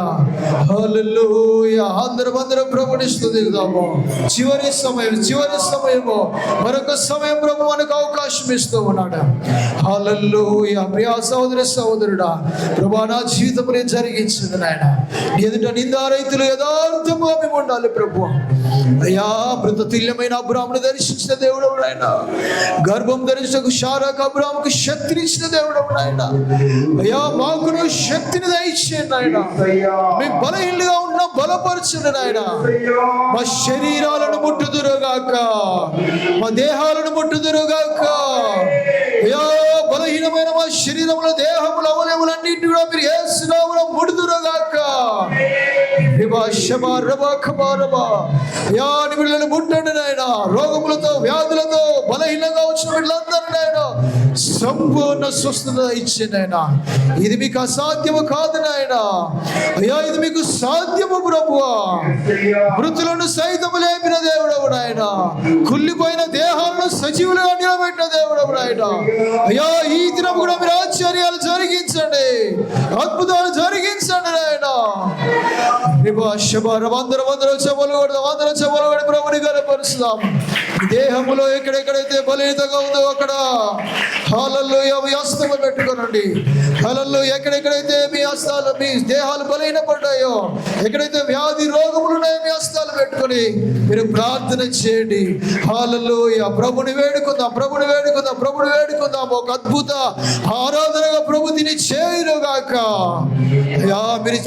హల్లెలూయా. అందరం ప్రభుని స్తుతిద్దాము. చివరి సమయము మరొక సమయం ప్రభు మనకు అవకాశం ఇస్తూ ఉన్నాడు. హల్లెలూయా. ప్రియా సహోదరుడా, ప్రభా నా జీవితంలో జరిగించింది నాయన. నీ ఎదుట నిందారైతులు యథార్థముగా మేము ఉండాలి ప్రభు. అయ్యా మృతతుల్యమైన అబ్రాహామును దర్శించిన దేవుడు ఆయన. గర్భం ధరించకు శారాకు అబ్రాహాముకు శక్తినిచ్చిన దేవుడు ఆయన. అయ్యా మాకును శక్తిని దయచేయండి ఆయన. మేము బలహీనంగా ఉన్న బలపరచండి నాయన. మా శరీరాలను ముట్టుదురుగాక, మా దేహాలను ముట్టుదురుగాక. అయ్యా బలహీనమైన మా శరీరంలో దేహముల అవయములన్నింటినీ కూడా మీరు యేసు నామములో ముట్టుదురుగాక. ముట్టండి నాయన. రోగములతో వ్యాధులతో బలహీనంగా వచ్చిన వీళ్ళందరూ నాయన సంపూర్ణ స్వస్థత ఇచ్చింది ఆయన. ఇది మీకు అసాధ్యము కాదు నాయన. అయ్యా ఇది మీకు సాధ్యము ప్రభువా. మృతులను సైతము లేపిన దేవుడవు నాయన. కుళ్ళిపోయిన దేహాలను సజీవులుగా నిలబెట్టిన దేవుడవు నాయన. అయ్యా ఈ దినం కూడా మీరు ఆశ్చర్యాలు జరిగించండి, అద్భుతాలు జరిగించండి నాయన. అందరూ చెమలు ప్రభుని కనపరుస్తాం. దేహములో ఎక్కడెక్కడైతే బలహీనతగా ఉందో అక్కడ హల్లెలూయా మీ హస్తము పెట్టుకోనండి. హల్లెలూయా. ఎక్కడెక్కడైతే మీ హస్తాలు మీ దేహాలు బలహీనపడ్డాయో, ఎక్కడైతే వ్యాధి రోగములు ఉన్నాయో మీ హస్తాలు పెట్టుకొని మీరు ప్రార్థన చేయండి. హల్లెలూయా. ప్రభుని వేడుకుందాం. ఒక అద్భుత ఆరాధనగా ప్రభు దీన్ని చేయునుగాక. అయ్యా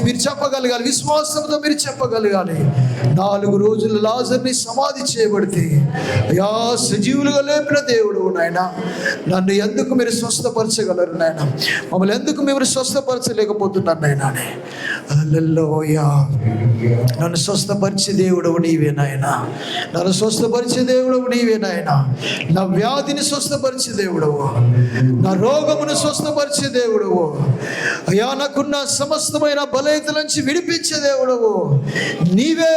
మీరు చెప్పగలగాలి, విశ్వాసంతో మీరు చెప్పగలగాలి. 4 రోజులు లాజర్ని సమాధి చేయబడితే అయ్యా సజీవులుగా లేపిన దేవుడు నాయన. నన్ను ఎందుకు మీరు స్వస్థపరచగలరు నాయన? మమ్మల్ని ఎందుకు మీరు స్వస్థపరచలేకపోతున్నారు నాయన? హల్లెలూయా. నన్ను స్వస్థపరిచే దేవుడవు నీవే నాయన. నన్ను స్వస్థపరిచే దేవుడవు నీవే నాయన. నా వ్యాధిని స్వస్థపరిచే దేవుడవు, నా రోగమును స్వస్థపరిచే దేవుడవు. అయ్యా నాకున్న సమస్తమైన బలహీనతల నుంచి విడిపించే దేవుడవు నీవే.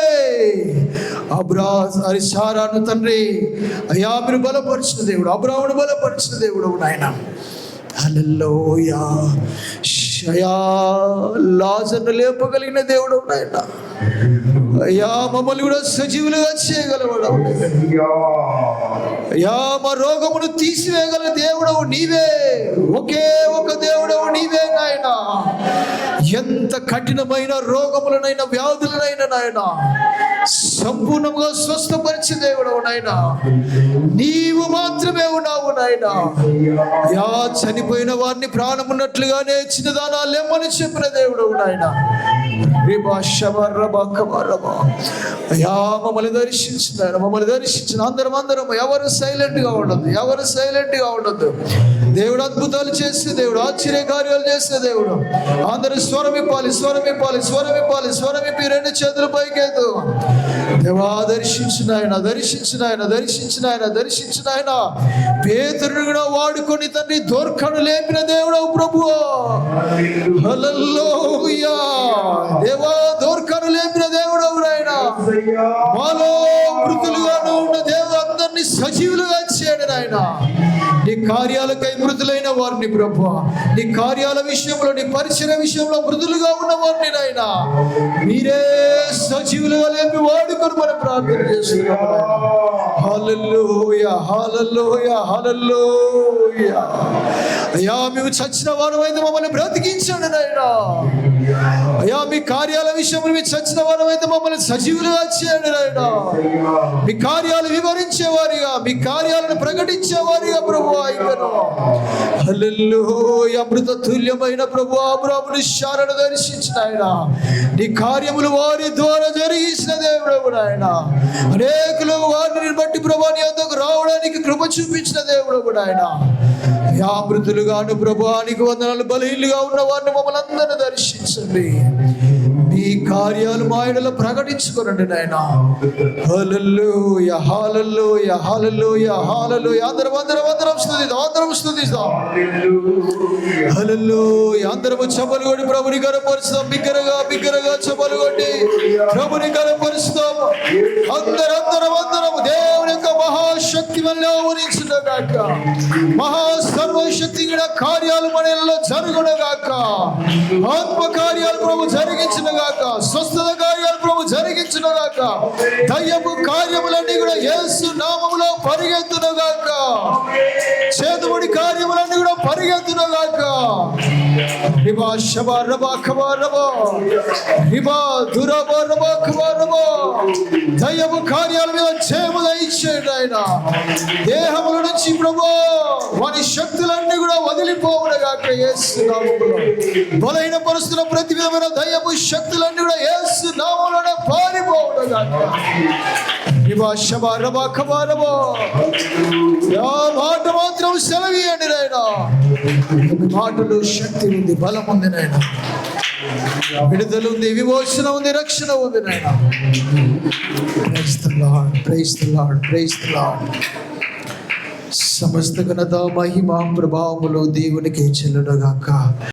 శారాను తండ్రి అయ్యా మీరు బలపరిచిన దేవుడు, అబ్రాహామును బలపరిచిన దేవుడు నాయన. హల్లెలూయా. అయ్యా లాజరును లేపగలిగిన దేవుడు నాయన. అయ్యా మమ్మల్ని కూడా సజీవులుగా చేయగలవాడు. అయ్యా మా రోగమును తీసివేయగల దేవుడవు నీవే. ఒకే ఒక దేవుడవు నీవే నాయన. ఎంత కఠినమైన రోగములనైనా వ్యాధులనైనా నాయన సంపూర్ణంగా స్వస్థపరిచే దేవుడవు నాయన. నీవు మాత్రమే ఉన్నావు నాయన. యా చనిపోయిన వారిని ప్రాణమున్నట్లుగానే చిన్నదానా లెమ్మని చెప్పిన దేవుడవు నాయన. అయ్యా మమ్మల్ని దర్శించిన అందరం ఎవరు సైలెంట్ గా ఉండొద్దు. దేవుడు అద్భుతాలు చేసే దేవుడు, ఆశ్చర్య కార్యాలు చేసే దేవుడు. అందరూ స్వరమిప్పాలి. 2 చేతులు పైకేదు. దేవా దర్శించిన ఆయన పేతురుని కూడా వాడుకొని తండ్రి దొర్కను లేపిన దేవుడు ప్రభువా. హల్లెలూయా. దేవా దొర్కను లేపిన దేవుడు ఆయన. మాలో మృతులుగాను ఉన్న దేవుడు అందరినీ సజీవులుగా చేయడు నాయన. నీ కార్యాలకై మృతులైన వారిని ప్రభువా, నీ కార్యాల విషయంలో, నీ పరిచయ విషయంలో మృతులుగా ఉన్న వారిని నాయన మీరే సజీవులుగా లేపి వాడుకొని మనం ప్రార్థన చేస్తున్నాం. హల్లెలూయా. అయ్యా మేము చచ్చిన వారు అయితే మమ్మల్ని బ్రతికించండి నాయన. అయ్యా మీ కార్యాల విషయంలో మీరు చచ్చిన వారు అయితే మమ్మల్ని సజీవులుగా చేయండి నాయన. మీ కార్యాలు వివరించేవారిగా, మీ కార్యాలను ప్రకటించేవారిగా ప్రభువా. హల్లెలూయా. అమృత తుల్యమైన ప్రభువా అబ్రాహామును శారాను దర్శించిన ఆయన. నీ కార్యములు వారి ద్వారా జరిగించిన దేవుడు ఆయన. అనేకులు వారిని బట్టి ప్రభువా నీ వద్దకు రావడానికి కృప చూపించిన దేవుడు ఆయన. యా మృతులుగాను ప్రభువానికి వందనాలు. బలహీనులుగా ఉన్న వారిని మమ్మల్ని అందరినీ దర్శించండి. మీ కార్యాలు మా ఎడల ప్రకటించుకోనండి నాయన. హల్లెలూయా హల్లెలూయా హల్లెలూయా హల్లెలూయా. అందరం స్తుతిస్తాం. హల్లెలూయా. అందరము చప్పలు కొట్టి ప్రభుని కనపరుస్తాం. బిగ్గరగా చప్పలు కొట్టి ప్రభుని కనపరుస్తాం. అందరము దేవుని యొక్క మహాశక్తి వల్ల ఊరించుగాక. మహా సర్వశక్తి కార్యాలు మనలో జరుగునగాక. ఆత్మ కార్యాలు ప్రభు జరిగించునుగాక. స్వస్థత కార్యాలు ప్రభు జరిగించునుగాక. దయ్యపు కార్యములన్నీ కూడా యేసు నామములో పరిగెత్తునుగాక. చేతుముడి కార్యములన్నీ కూడా పరిగెత్తునుగాక. రిబా షబా రబా ఖబా రబా రిబా దురబా రబా ఖబా రబా. దయ్యపు కార్యాల మీద జయము దయచేయండి ఆయన. దేహముల నుంచి ప్రభు వారి శక్తులన్నీ కూడా వదిలిపోవునుగాక యేసు నామములో. బలహీన పరుస్తున్న ప్రతి విధమైన దయ్యపు శక్తులన్నీ కూడా యేసు నామములోనే పారిపోవునుగాక. రిబా షబా రబా ఖబా రబా. యా మాట మాత్రం సెలవీయండి నాయనా. మాటలు శక్తి ఉంది, బలం ఉంది నాయన. విడుదల ఉంది, విమోచన ఉంది, రక్షణ ఉంది నాయన. Praise the lord. సమస్త ఘనత మహిమ ప్రభావములు దేవునికి చెల్లునుగాక.